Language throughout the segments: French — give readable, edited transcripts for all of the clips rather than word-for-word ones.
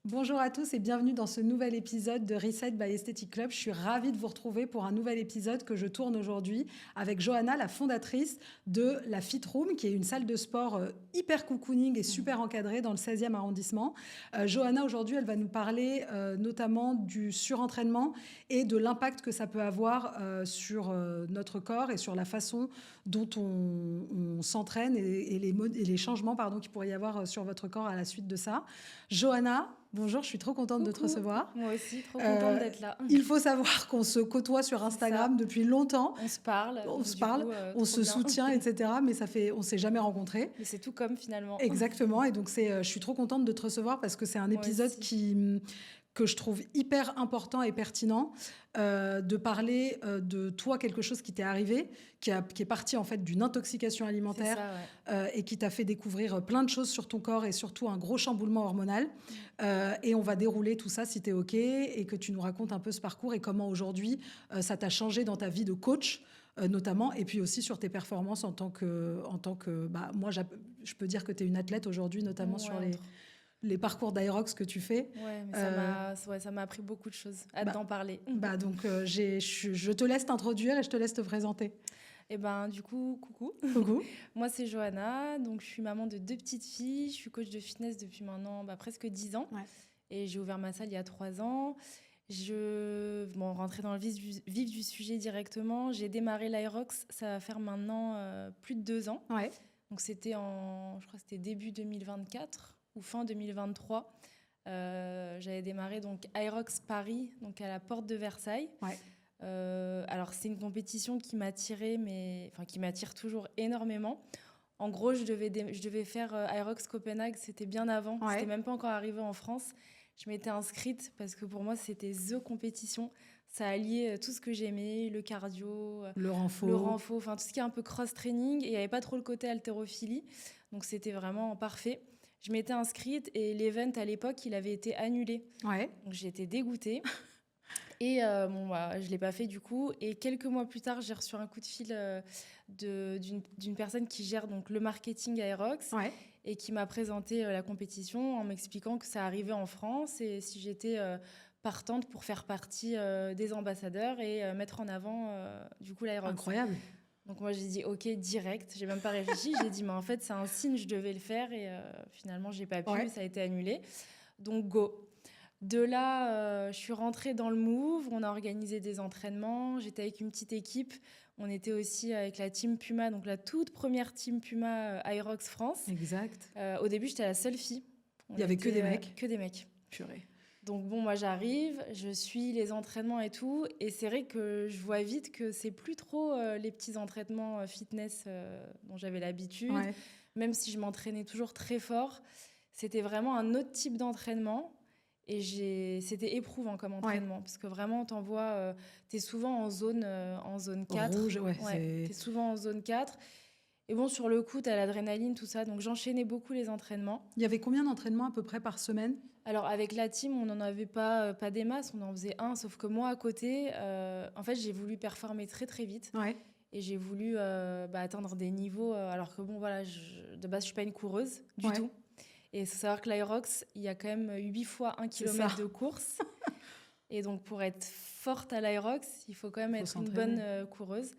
Bonjour à tous et bienvenue dans ce nouvel épisode de Reset by Aesthetic Club. Je suis ravie de vous retrouver pour un nouvel épisode que je tourne aujourd'hui avec Johanna, la fondatrice de la Fit Room, qui est une salle de sport hyper cocooning et super encadrée dans le 16e arrondissement. Johanna, aujourd'hui, elle va nous parler notamment du surentraînement et de l'impact que ça peut avoir sur notre corps et sur la façon dont on s'entraîne et les changements qu'il pourrait y avoir sur votre corps à la suite de ça. Johanna, bonjour, je suis trop contente de te Coucou, recevoir. moi aussi, trop contente d'être là. Il faut savoir qu'on se côtoie sur Instagram depuis longtemps. On se parle, On donc se du parle, coup, on trop se bien. soutient, etc. Mais on s'est jamais rencontrés. Mais c'est tout comme finalement. Exactement. Et donc, je suis trop contente de te recevoir parce que c'est un Moi épisode aussi. que je trouve hyper important et pertinent de parler de toi, quelque chose qui t'est arrivé, qui est parti en fait d'une intoxication alimentaire C'est ça, ouais. et qui t'a fait découvrir plein de choses sur ton corps et surtout un gros chamboulement hormonal. Et on va dérouler tout ça si t'es OK et que tu nous racontes un peu ce parcours et comment aujourd'hui ça t'a changé dans ta vie de coach. Notamment, et puis aussi sur tes performances en tant que moi, je peux dire que tu es une athlète aujourd'hui, notamment sur Ouais, les parcours d'Aerox que tu fais. ouais, mais ça m'a appris beaucoup de choses. Hâte d'en parler. Donc, je te laisse t'introduire et je te laisse te présenter. Et ben, du coup, coucou. Coucou. Moi, c'est Johanna, donc je suis maman de 2 petites filles. Je suis coach de fitness depuis maintenant presque 10 ans. Ouais. Et j'ai ouvert ma salle il y a 3 ans. Rentrer dans le vif du sujet directement, j'ai démarré l'Aerox, ça va faire maintenant plus de 2 ans. Ouais. Donc je crois que c'était début 2024 ou fin 2023. J'avais démarré donc Aerox Paris, donc à la porte de Versailles. Ouais. Alors c'est une compétition qui m'attirait, qui m'attire toujours énormément. En gros, je devais faire Aerox Copenhague, c'était bien avant, Ouais. c'était même pas encore arrivé en France. Je m'étais inscrite parce que pour moi, c'était the compétition. Ça alliait tout ce que j'aimais, le cardio, le renfo, enfin tout ce qui est un peu cross-training. Et il n'y avait pas trop le côté haltérophilie. Donc c'était vraiment parfait. Je m'étais inscrite et l'event à l'époque, il avait été annulé. Ouais. Donc j'étais dégoûtée. Et je ne l'ai pas fait du coup. Et quelques mois plus tard, j'ai reçu un coup de fil d'une personne qui gère donc, le marketing Aerox. Ouais. Et qui m'a présenté la compétition en m'expliquant que ça arrivait en France et si j'étais partante pour faire partie des ambassadeurs et mettre en avant du coup l'Aerox. Incroyable. Donc moi j'ai dit ok direct, j'ai même pas réfléchi, j'ai dit mais en fait c'est un signe, je devais le faire et finalement j'ai pas pu, ça a été annulé. Donc go. De là, je suis rentrée dans le move, on a organisé des entraînements, j'étais avec une petite équipe. On était aussi avec la Team Puma, donc la toute première Team Puma Aerox France. Exact. Au début, j'étais la seule fille. Il y avait que des mecs. Que des mecs. Purée. Donc bon, moi j'arrive, je suis les entraînements et tout, et c'est vrai que je vois vite que c'est plus trop les petits entraînements fitness dont j'avais l'habitude. Ouais. Même si je m'entraînais toujours très fort, c'était vraiment un autre type d'entraînement. Et c'était éprouvant comme entraînement, parce que vraiment, t'es souvent en zone 4. Rouge, t'es souvent en zone 4. Et bon, sur le coup, t'as l'adrénaline, tout ça. Donc, j'enchaînais beaucoup les entraînements. Il y avait combien d'entraînements à peu près par semaine ? Alors, avec la team, on n'en avait pas des masses. On en faisait un, sauf que moi, à côté, en fait, j'ai voulu performer très, très vite. Ouais. Et j'ai voulu atteindre des niveaux, alors que bon, voilà, de base, je suis pas une coureuse du tout. Et il faut savoir que l'Aerox, il y a quand même 8 fois 1 km de course. Et donc, pour être forte à l'Aerox, il faut quand même être une bonne coureuse.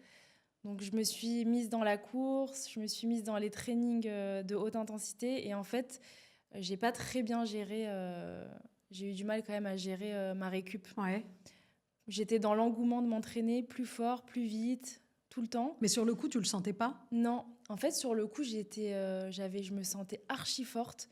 Donc, je me suis mise dans la course, je me suis mise dans les trainings de haute intensité. Et en fait, j'ai pas très bien géré. J'ai eu du mal quand même à gérer ma récup. Ouais. J'étais dans l'engouement de m'entraîner plus fort, plus vite, tout le temps. Mais sur le coup, tu le sentais pas ? Non. En fait, sur le coup, je me sentais archi forte.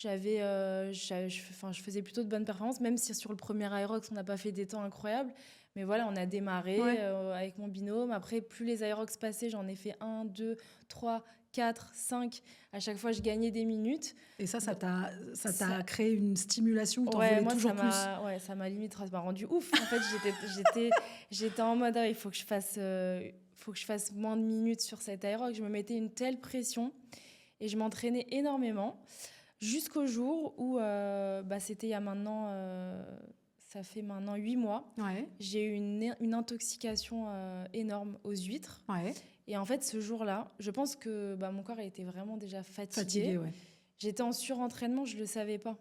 Je faisais plutôt de bonnes performances, même si sur le premier Aerox, on n'a pas fait des temps incroyables. Mais voilà, on a démarré avec mon binôme. Après, plus les Aerox passaient, j'en ai fait 1, 2, 3, 4, 5. À chaque fois, je gagnais des minutes. Et ça t'a créé une stimulation que t'en voulais toujours plus. Ouais, ça m'a limite rendu ouf. En fait, j'étais en mode, il faut que je fasse moins de minutes sur cet Aerox. Je me mettais une telle pression et je m'entraînais énormément. Jusqu'au jour où, c'était il y a maintenant, ça fait maintenant 8 mois, j'ai eu une intoxication énorme aux huîtres. Ouais. Et en fait, ce jour-là, je pense que mon corps était vraiment déjà fatigué. Ouais. J'étais en surentraînement, je ne le savais pas.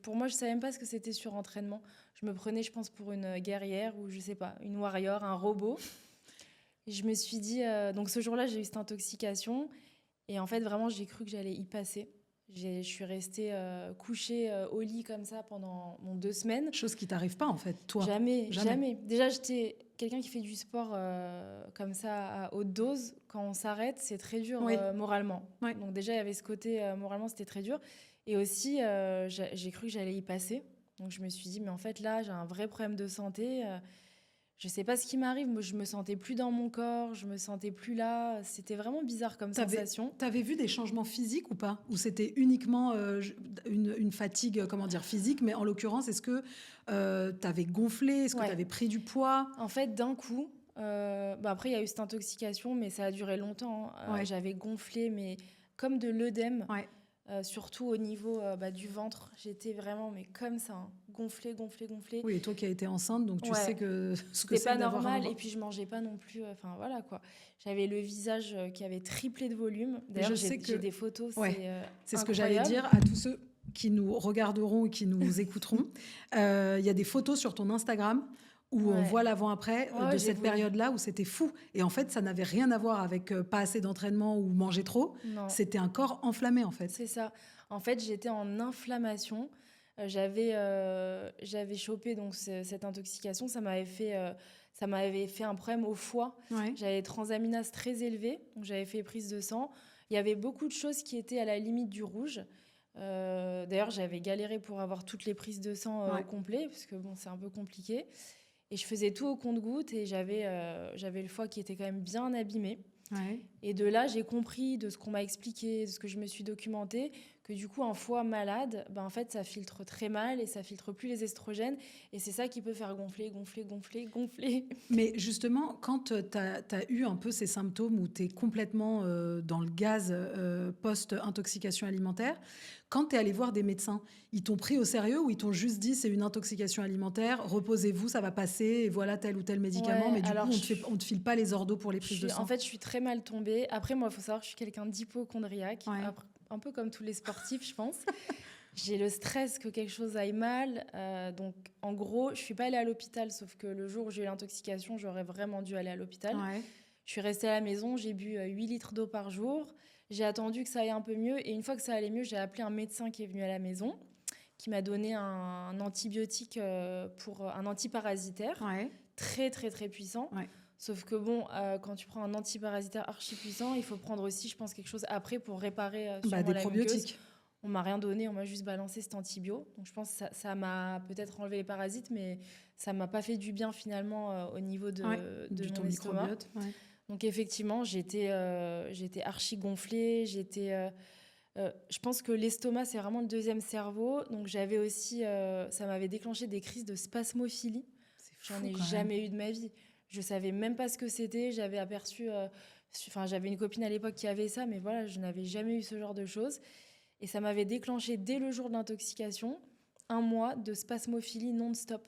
Pour moi, je savais même pas ce que c'était surentraînement. Je me prenais, je pense, pour une guerrière ou je sais pas, une warrior, un robot. Et je me suis dit, donc ce jour-là, j'ai eu cette intoxication. Et en fait, vraiment, j'ai cru que j'allais y passer. Je suis restée couchée au lit comme ça pendant 2 semaines. Chose qui t'arrive pas, en fait, toi. Jamais. Déjà, j'étais quelqu'un qui fait du sport comme ça à haute dose. Quand on s'arrête, c'est très dur moralement. Oui. Donc déjà, il y avait ce côté, moralement, c'était très dur. Et aussi, j'ai cru que j'allais y passer. Donc je me suis dit, mais en fait, là, j'ai un vrai problème de santé. Je sais pas ce qui m'arrive. Moi, je me sentais plus dans mon corps, je me sentais plus là. C'était vraiment bizarre comme sensation. T'avais vu des changements physiques ou pas? Ou c'était uniquement une fatigue, comment dire, physique? Mais en l'occurrence, est-ce que t'avais gonflé? Est-ce que t'avais pris du poids? En fait, d'un coup, après, il y a eu cette intoxication, mais ça a duré longtemps. J'avais gonflé, mais comme de l'œdème. Ouais. Surtout au niveau du ventre, j'étais vraiment mais comme ça, hein, gonflée. Oui, et toi qui as été enceinte, donc tu sais que ce que c'est pas d'avoir normal. Et puis je mangeais pas non plus. Enfin voilà quoi. J'avais le visage qui avait triplé de volume. D'ailleurs, j'ai des photos. C'est ce que j'allais dire à tous ceux qui nous regarderont et qui nous écouteront. Il y a des photos sur ton Instagram où on voit l'avant-après de cette période-là où c'était fou. Et en fait, ça n'avait rien à voir avec pas assez d'entraînement ou manger trop. Non. C'était un corps enflammé, en fait. C'est ça. En fait, j'étais en inflammation. J'avais chopé donc, cette intoxication. Ça m'avait fait un problème au foie. Ouais. J'avais des transaminases très élevées. Donc j'avais fait prise de sang. Il y avait beaucoup de choses qui étaient à la limite du rouge. D'ailleurs, j'avais galéré pour avoir toutes les prises de sang au complet, parce que bon, c'est un peu compliqué. Et je faisais tout au compte-gouttes et j'avais le foie qui était quand même bien abîmé. Ouais. Et de là, j'ai compris de ce qu'on m'a expliqué, de ce que je me suis documentée, que du coup, un foie malade, en fait, ça filtre très mal et ça filtre plus les estrogènes. Et c'est ça qui peut faire gonfler. Mais justement, quand tu as eu un peu ces symptômes où tu es complètement dans le gaz post-intoxication alimentaire, quand tu es allé voir des médecins, ils t'ont pris au sérieux ou ils t'ont juste dit c'est une intoxication alimentaire, reposez-vous, ça va passer, et voilà tel ou tel médicament, mais du coup, on te file pas les ordos pour les prises de sang? En fait, je suis très mal tombée. Après, moi, il faut savoir que je suis quelqu'un d'hypocondriaque, un peu comme tous les sportifs, je pense. J'ai le stress que quelque chose aille mal. Donc, en gros, je ne suis pas allée à l'hôpital, sauf que le jour où j'ai eu l'intoxication, j'aurais vraiment dû aller à l'hôpital. Ouais. Je suis restée à la maison, j'ai bu 8 litres d'eau par jour. J'ai attendu que ça aille un peu mieux. Et une fois que ça allait mieux, j'ai appelé un médecin qui est venu à la maison, qui m'a donné un antibiotique pour un antiparasitaire, très, très, très puissant. Ouais. Sauf que bon, quand tu prends un antiparasitaire archi puissant, il faut prendre aussi, je pense, quelque chose après pour réparer des probiotiques. On m'a rien donné, on m'a juste balancé cet antibio. Donc je pense que ça m'a peut-être enlevé les parasites, mais ça m'a pas fait du bien finalement au niveau de mon estomac. Ouais. Donc effectivement, j'étais archi gonflée. Je pense que l'estomac, c'est vraiment le deuxième cerveau. Donc j'avais aussi, ça m'avait déclenché des crises de spasmophilie. J'en ai jamais eu de ma vie. Je savais même pas ce que c'était. J'avais aperçu, j'avais une copine à l'époque qui avait ça, mais voilà, je n'avais jamais eu ce genre de choses. Et ça m'avait déclenché dès le jour de l'intoxication 1 mois de spasmophilie non-stop.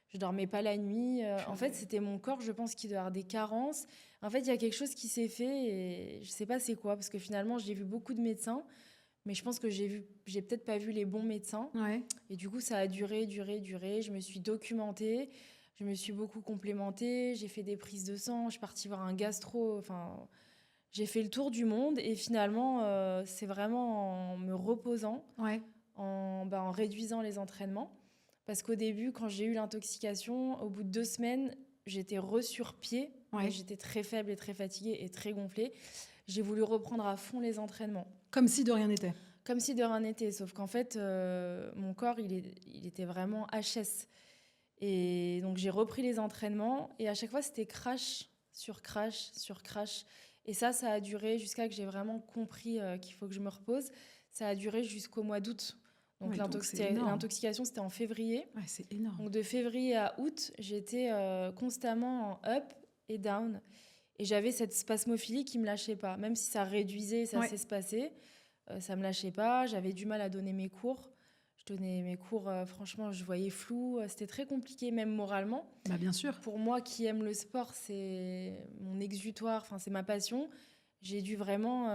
Je dormais pas la nuit. En fait, c'était mon corps, je pense, qui doit avoir des carences. En fait, il y a quelque chose qui s'est fait et je sais pas c'est quoi, parce que finalement, j'ai vu beaucoup de médecins, mais je pense que j'ai peut-être pas vu les bons médecins. Ouais. Et du coup, ça a duré. Je me suis documentée. Je me suis beaucoup complémentée, j'ai fait des prises de sang, je suis partie voir un gastro, j'ai fait le tour du monde et finalement, c'est vraiment en me reposant, en réduisant les entraînements. Parce qu'au début, quand j'ai eu l'intoxication, au bout de 2 semaines, j'étais sur-pied, j'étais très faible et très fatiguée et très gonflée. J'ai voulu reprendre à fond les entraînements. Comme si de rien n'était. Comme si de rien n'était, sauf qu'en fait, mon corps, il était vraiment HS. Et donc, j'ai repris les entraînements et à chaque fois, c'était crash sur crash sur crash. Et ça a duré jusqu'à que j'ai vraiment compris qu'il faut que je me repose. Ça a duré jusqu'au mois d'août. Donc, l'intoxication, c'était en février. Ouais, c'est énorme. Donc, de février à août, j'étais constamment en up et down. Et j'avais cette spasmophilie qui ne me lâchait pas. Même si ça réduisait, ça s'espaçait, ça ne me lâchait pas. J'avais du mal à donner mes cours. Je donnais mes cours, franchement, je voyais flou. C'était très compliqué, même moralement. Bah, bien sûr. Pour moi qui aime le sport, c'est mon exutoire, c'est ma passion. j'ai dû vraiment...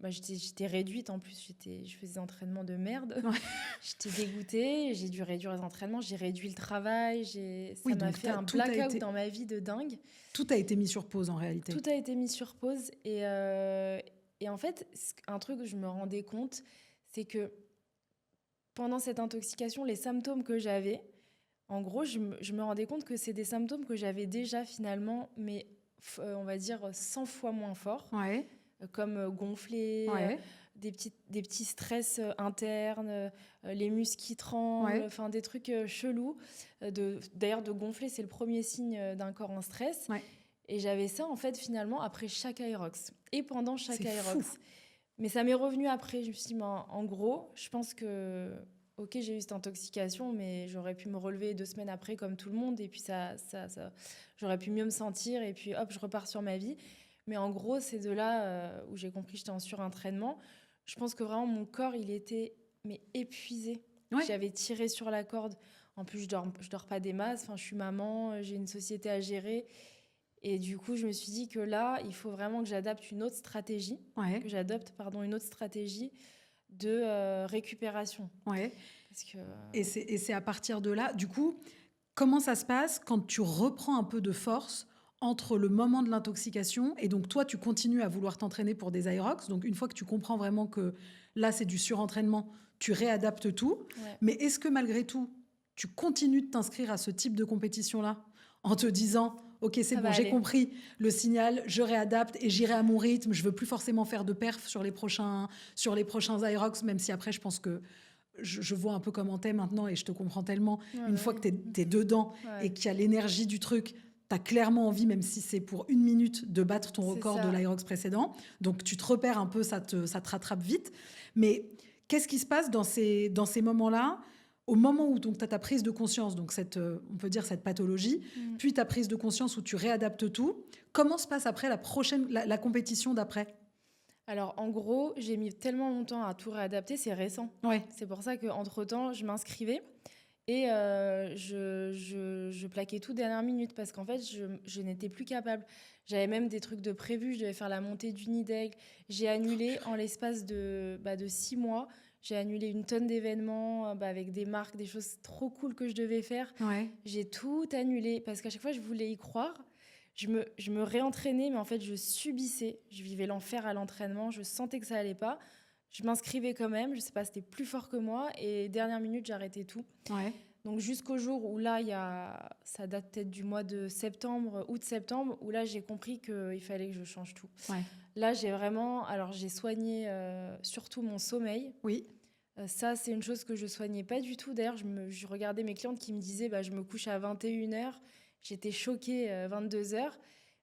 j'étais réduite en plus, je faisais des entraînements de merde. Ouais. J'étais dégoûtée, j'ai dû réduire les entraînements, j'ai réduit le travail, ça m'a fait un tout a blackout été... dans ma vie de dingue. Tout a été mis sur pause en réalité. Tout a été mis sur pause et en fait, un truc que je me rendais compte, c'est que pendant cette intoxication, les symptômes que j'avais, en gros, je me rendais compte que c'est des symptômes que j'avais déjà finalement, mais on va dire 100 fois moins forts, Ouais. Comme gonfler, Ouais. des petits stress internes, les muscles qui tremblent, enfin des trucs chelous. D'ailleurs, de gonfler, c'est le premier signe d'un corps en stress. Ouais. Et j'avais ça, en fait, finalement, après chaque Aerox et pendant chaque C'est Aerox. fou. Mais ça m'est revenu après. Je me suis dit, en gros, je pense que, ok, j'ai eu cette intoxication, mais j'aurais pu me relever 2 semaines après comme tout le monde. Et puis, j'aurais pu mieux me sentir. Et puis, hop, je repars sur ma vie. Mais en gros, c'est de là où j'ai compris que j'étais en surentraînement. Je pense que vraiment, mon corps, il était épuisé. Ouais. J'avais tiré sur la corde. En plus, je dors pas des masses. Enfin, je suis maman, j'ai une société à gérer. Et du coup, je me suis dit que là, il faut vraiment que j'adopte une autre stratégie. Ouais. Une autre stratégie de récupération. Ouais. Parce que... Et c'est à partir de là, du coup, comment ça se passe quand tu reprends un peu de force entre le moment de l'intoxication et donc toi, tu continues à vouloir t'entraîner pour des Aerox. Donc une fois que tu comprends vraiment que là, c'est du surentraînement, tu réadaptes tout. Ouais. Mais est-ce que malgré tout, tu continues de t'inscrire à ce type de compétition-là en te disant... Ok, c'est bon, j'ai compris le signal, je réadapte et j'irai à mon rythme. Je veux plus forcément faire de perf sur les prochains Aerox, même si après, je pense que je vois un peu comment t'es maintenant et je te comprends tellement. Une fois que t'es dedans et qu'il y a l'énergie du truc, t'as clairement envie, même si c'est pour 1 minute, de battre ton record de l'Aerox précédent. Donc, tu te repères un peu, ça te rattrape vite. Mais qu'est-ce qui se passe dans ces moments-là ? Au moment où tu as ta prise de conscience, donc on peut dire cette pathologie, puis ta prise de conscience où tu réadaptes tout, comment se passe après la compétition d'après ? Alors, en gros, j'ai mis tellement longtemps à tout réadapter, c'est récent. Ouais. C'est pour ça qu'entre-temps, je m'inscrivais et je plaquais tout dernière minute parce qu'en fait, je n'étais plus capable. J'avais même des trucs de prévu, je devais faire la montée du nid d'aigle. J'ai annulé en l'espace de 6 mois. J'ai annulé une tonne d'événements avec des marques, des choses trop cool que je devais faire. Ouais. J'ai tout annulé parce qu'à chaque fois, je voulais y croire. Je me réentraînais, mais en fait, je subissais. Je vivais l'enfer à l'entraînement. Je sentais que ça allait pas. Je m'inscrivais quand même. Je sais pas, c'était plus fort que moi. Et dernière minute, j'arrêtais tout. Ouais. Donc, jusqu'au jour où là, ça date peut-être du mois de septembre, août-septembre, où là, j'ai compris qu'il fallait que je change tout. Ouais. Là, j'ai soigné surtout mon sommeil. Oui. Ça, c'est une chose que je soignais pas du tout. D'ailleurs, je regardais mes clientes qui me disaient je me couche à 21h. J'étais choquée 22h.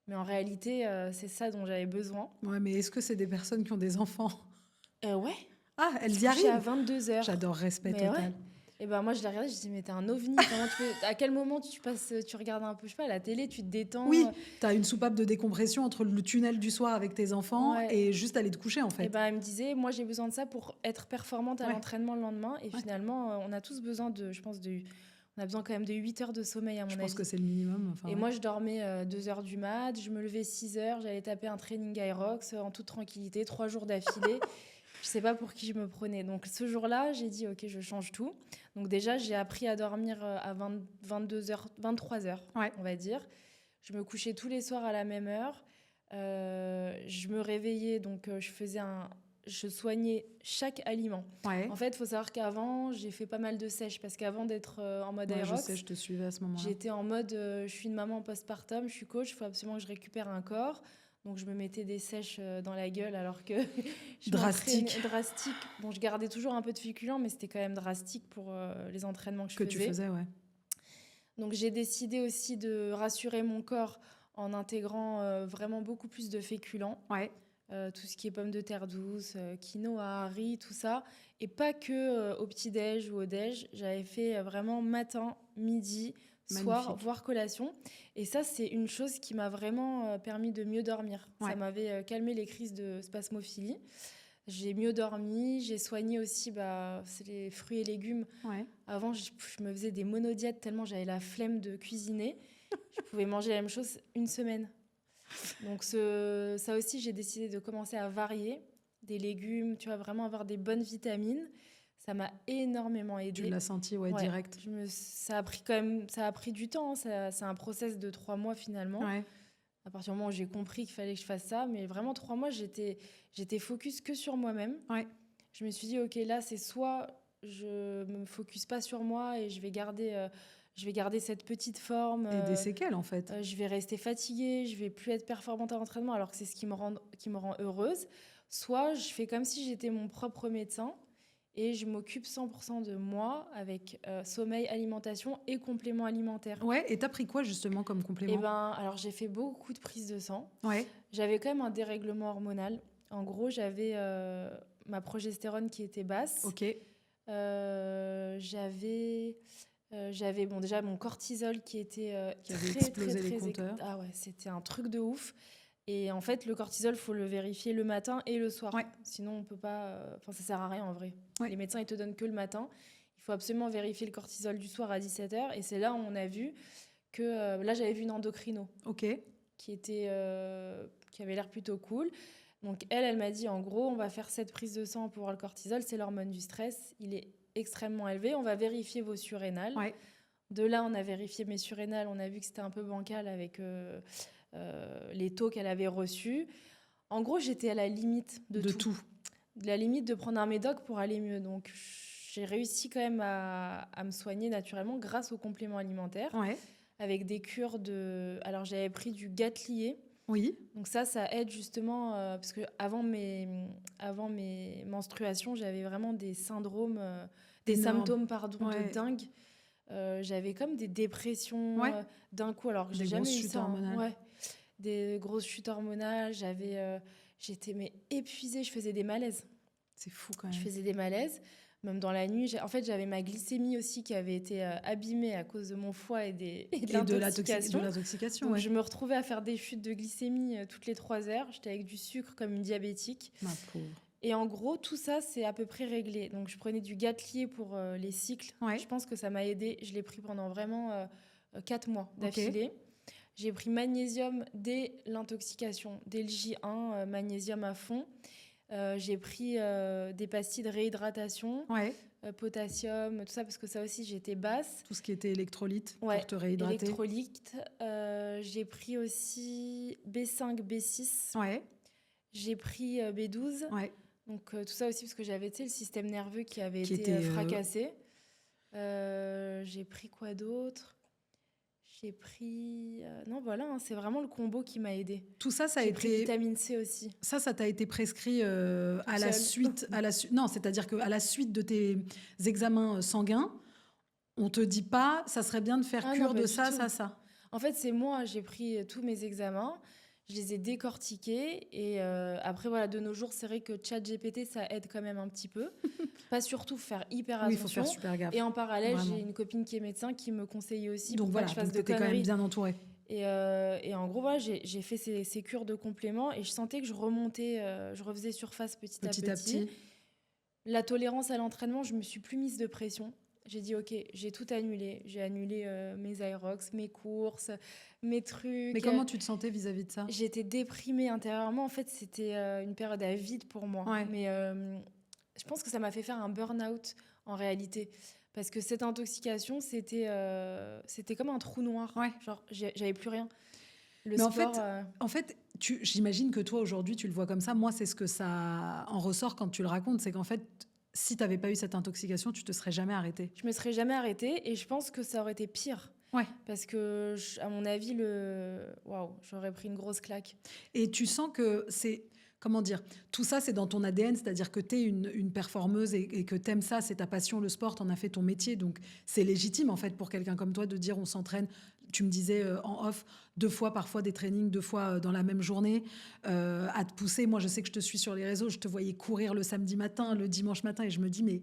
Mais en réalité, c'est ça dont j'avais besoin. Ouais, mais est-ce que c'est des personnes qui ont des enfants ? Ouais. Ah, elles y arrivent. À 22h. J'adore, respect total. Ouais. Et moi, je l'ai regardé, je me dis, mais t'es un ovni. À quel moment tu regardes un peu, je sais pas, la télé, tu te détends. Oui, t'as une soupape de décompression entre le tunnel du soir avec tes enfants et juste aller te coucher, en fait. Et elle me disait, moi, j'ai besoin de ça pour être performante à l'entraînement le lendemain. Et finalement, on a tous besoin on a besoin quand même de 8 heures de sommeil, à mon avis. Je pense que c'est le minimum. Et moi, je dormais 2 heures du mat, je me levais 6 heures, j'allais taper un training Aerox en toute tranquillité, 3 jours d'affilée. Je sais pas pour qui je me prenais. Donc ce jour-là, j'ai dit ok, je change tout. Donc déjà, j'ai appris à dormir à 22h, 23h, on va dire. Je me couchais tous les soirs à la même heure. Je me réveillais, donc je soignais chaque aliment. Ouais. En fait, il faut savoir qu'avant, j'ai fait pas mal de sèche parce qu'avant d'être en mode Aerox, je sais, je te suivais à ce moment-là. J'étais en mode, je suis une maman postpartum, je suis coach, il faut absolument que je récupère un corps. Donc, je me mettais des sèches dans la gueule alors que... Drastique. Bon, je gardais toujours un peu de féculents, mais c'était quand même drastique pour les entraînements que je faisais. Que tu faisais, ouais. Donc, j'ai décidé aussi de rassurer mon corps en intégrant vraiment beaucoup plus de féculents. Ouais. Tout ce qui est pommes de terre douces, quinoa, riz, tout ça. Et pas que au petit-déj ou au déj. J'avais fait vraiment matin, midi, soir, voire collation. Et ça, c'est une chose qui m'a vraiment permis de mieux dormir. Ouais. Ça m'avait calmé les crises de spasmophilie. J'ai mieux dormi. J'ai soigné aussi c'est les fruits et légumes. Ouais. Avant, je me faisais des monodiètes tellement j'avais la flemme de cuisiner. Je pouvais manger la même chose une semaine. Donc ça aussi, j'ai décidé de commencer à varier des légumes, tu vois, vraiment avoir des bonnes vitamines. Ça m'a énormément aidée. Tu l'as senti, ouais, direct. Ça a pris du temps. C'est un process de 3 mois finalement. Ouais. À partir du moment où j'ai compris qu'il fallait que je fasse ça, mais vraiment 3 mois, j'étais focus que sur moi-même. Ouais. Je me suis dit, ok, là, c'est soit je me focus pas sur moi et je vais garder cette petite forme. Et des séquelles, en fait. Je vais rester fatiguée, je vais plus être performante à l'entraînement, alors que c'est ce qui me rend heureuse. Soit je fais comme si j'étais mon propre médecin et je m'occupe 100% de moi avec sommeil, alimentation et compléments alimentaires. Ouais, et t'as pris quoi justement comme complément? Eh ben, alors j'ai fait beaucoup de prises de sang. Ouais. J'avais quand même un dérèglement hormonal. En gros, j'avais ma progestérone qui était basse. Ok. J'avais bon, déjà mon cortisol qui était Qui avait explosé les très compteurs. Ah ouais, c'était un truc de ouf. Et en fait, le cortisol, faut le vérifier le matin et le soir. Ouais. Sinon, on peut pas. Enfin, ça sert à rien en vrai. Ouais. Les médecins, ils te donnent que le matin. Il faut absolument vérifier le cortisol du soir à 17h. Et c'est là où on a vu que là, j'avais vu une endocrino. Ok. Qui avait l'air plutôt cool. Donc elle m'a dit en gros, on va faire cette prise de sang pour voir le cortisol, c'est l'hormone du stress, il est extrêmement élevé, on va vérifier vos surrénales. Ouais. De là, on a vérifié mes surrénales, on a vu que c'était un peu bancal avec les taux qu'elle avait reçus. En gros, j'étais à la limite de tout. De la limite de prendre un médoc pour aller mieux. Donc j'ai réussi quand même à me soigner naturellement grâce aux compléments alimentaires. Ouais. Avec des cures de... Alors j'avais pris du Gatelier. Oui. Donc ça aide justement, parce que avant mes menstruations, j'avais vraiment des symptômes, de dingue. J'avais comme des dépressions d'un coup, alors que j'ai jamais eu ça. Des grosses chutes hormonales. J'étais épuisée, je faisais des malaises. C'est fou quand même. Je faisais des malaises. Même dans la nuit, en fait, j'avais ma glycémie aussi qui avait été abîmée à cause de mon foie et de l'intoxication. Donc, je me retrouvais à faire des chutes de glycémie toutes les 3 heures. J'étais avec du sucre comme une diabétique. Ma pauvre. Et en gros, tout ça, c'est à peu près réglé. Donc, je prenais du Gatelier pour les cycles. Ouais. Je pense que ça m'a aidée. Je l'ai pris pendant vraiment 4 mois d'affilée. Okay. J'ai pris magnésium dès l'intoxication, dès le J1, magnésium à fond. J'ai pris des pastilles de réhydratation, potassium, tout ça, parce que ça aussi, j'étais basse. Tout ce qui était électrolyte pour te réhydrater. Électrolyte. J'ai pris aussi B5, B6. Ouais. J'ai pris B12. Ouais. Donc, tout ça aussi, parce que j'avais le système nerveux qui avait été fracassé. J'ai pris quoi d'autre ? J'ai pris... non, voilà, c'est vraiment le combo qui m'a aidée. Tout ça, ça a été... J'ai pris vitamine C aussi. Ça t'a été prescrit à la suite... Non, c'est-à-dire qu'à la suite de tes examens sanguins, on te dit pas, ça serait bien de faire cure de ça, ça. En fait, c'est moi, j'ai pris tous mes examens, je les ai décortiqués. Et après, voilà, de nos jours, c'est vrai que ChatGPT, ça aide quand même un petit peu. Pas surtout faire hyper attention. Oui, il faut faire super gaffe. Et en parallèle, j'ai une copine qui est médecin qui me conseillait aussi donc pour voilà, que je fasse de conneries. Donc, t'étais quand même bien entourée. Et en gros, voilà, j'ai fait ces cures de compléments et je sentais que je remontais, je refaisais surface petit à petit. La tolérance à l'entraînement, je me suis plus mise de pression. J'ai dit, OK, j'ai tout annulé. J'ai annulé mes Aerox, mes courses, mes trucs. Mais comment tu te sentais vis-à-vis de ça ? J'étais déprimée intérieurement. En fait, c'était une période à vide pour moi. Ouais. Mais je pense que ça m'a fait faire un burn-out en réalité. Parce que cette intoxication, c'était comme un trou noir. Ouais. Genre, j'avais plus rien. Mais en fait, j'imagine que toi, aujourd'hui, tu le vois comme ça. Moi, c'est ce que ça en ressort quand tu le racontes. C'est qu'en fait, si tu n'avais pas eu cette intoxication, tu te serais jamais arrêtée. Je me serais jamais arrêtée et je pense que ça aurait été pire. Ouais. Parce que, à mon avis, j'aurais pris une grosse claque. Et tu sens que c'est... Comment dire ? Tout ça, c'est dans ton ADN, c'est-à-dire que tu es une performeuse et que tu aimes ça, c'est ta passion, le sport, tu en as fait ton métier. Donc, c'est légitime, en fait, pour quelqu'un comme toi de dire on s'entraîne. Tu me disais en off, 2 fois parfois des trainings, 2 fois dans la même journée, à te pousser. Moi, je sais que je te suis sur les réseaux, je te voyais courir le samedi matin, le dimanche matin, et je me dis, mais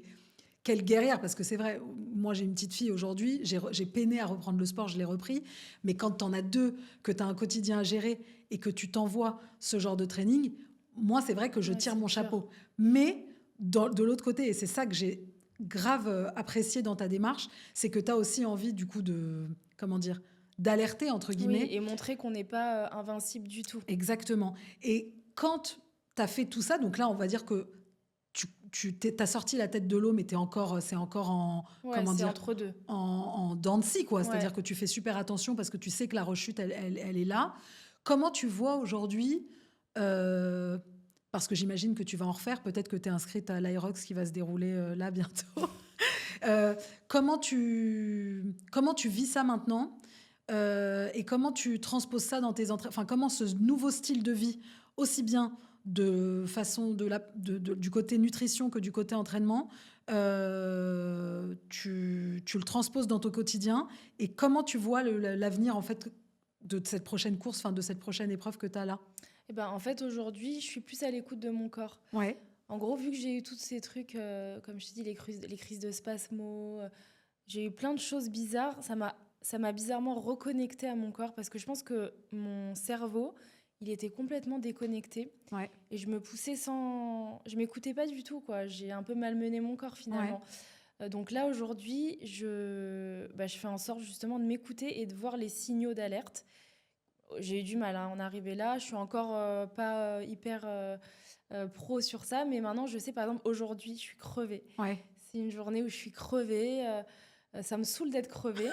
quelle guerrière, parce que c'est vrai, moi j'ai une petite fille aujourd'hui, j'ai peiné à reprendre le sport, je l'ai repris, mais quand tu en as 2, que tu as un quotidien à gérer et que tu t'envoies ce genre de training, moi c'est vrai que je tire mon chapeau. Mais de l'autre côté, et c'est ça que j'ai grave apprécié dans ta démarche, c'est que tu as aussi envie du coup de, comment dire, d'alerter, entre guillemets. Oui, et montrer qu'on n'est pas invincible du tout. Exactement. Et quand tu as fait tout ça, donc là, on va dire que tu t'as sorti la tête de l'eau, mais c'est encore en, Ouais, comment c'est dire, entre deux. en dents de scie, quoi. Ouais. C'est-à-dire que tu fais super attention parce que tu sais que la rechute, elle est là. Comment tu vois aujourd'hui, parce que j'imagine que tu vas en refaire, peut-être que tu es inscrite à l'Irox qui va se dérouler là bientôt. Comment tu vis ça maintenant, et comment tu transposes ça dans tes entraînements, enfin comment ce nouveau style de vie, aussi bien de façon du côté nutrition que du côté entraînement, tu le transposes dans ton quotidien, et comment tu vois l'avenir en fait de cette prochaine course, enfin de cette prochaine épreuve que tu as là? Et ben, en fait, aujourd'hui, je suis plus à l'écoute de mon corps. Ouais. En gros, vu que j'ai eu tous ces trucs, comme je te dis, les crises de spasmo, j'ai eu plein de choses bizarres, ça m'a bizarrement reconnecté à mon corps parce que je pense que mon cerveau, il était complètement déconnecté. Ouais. Et je me poussais sans... Je m'écoutais pas du tout, quoi. J'ai un peu malmené mon corps, finalement. Donc là, aujourd'hui, je fais en sorte justement de m'écouter et de voir les signaux d'alerte. J'ai eu du mal à en arriver là. Je suis encore pas hyper pro sur ça, mais maintenant, je sais, par exemple, aujourd'hui, je suis crevée. Ouais. C'est une journée où je suis crevée. Ça me saoule d'être crevée.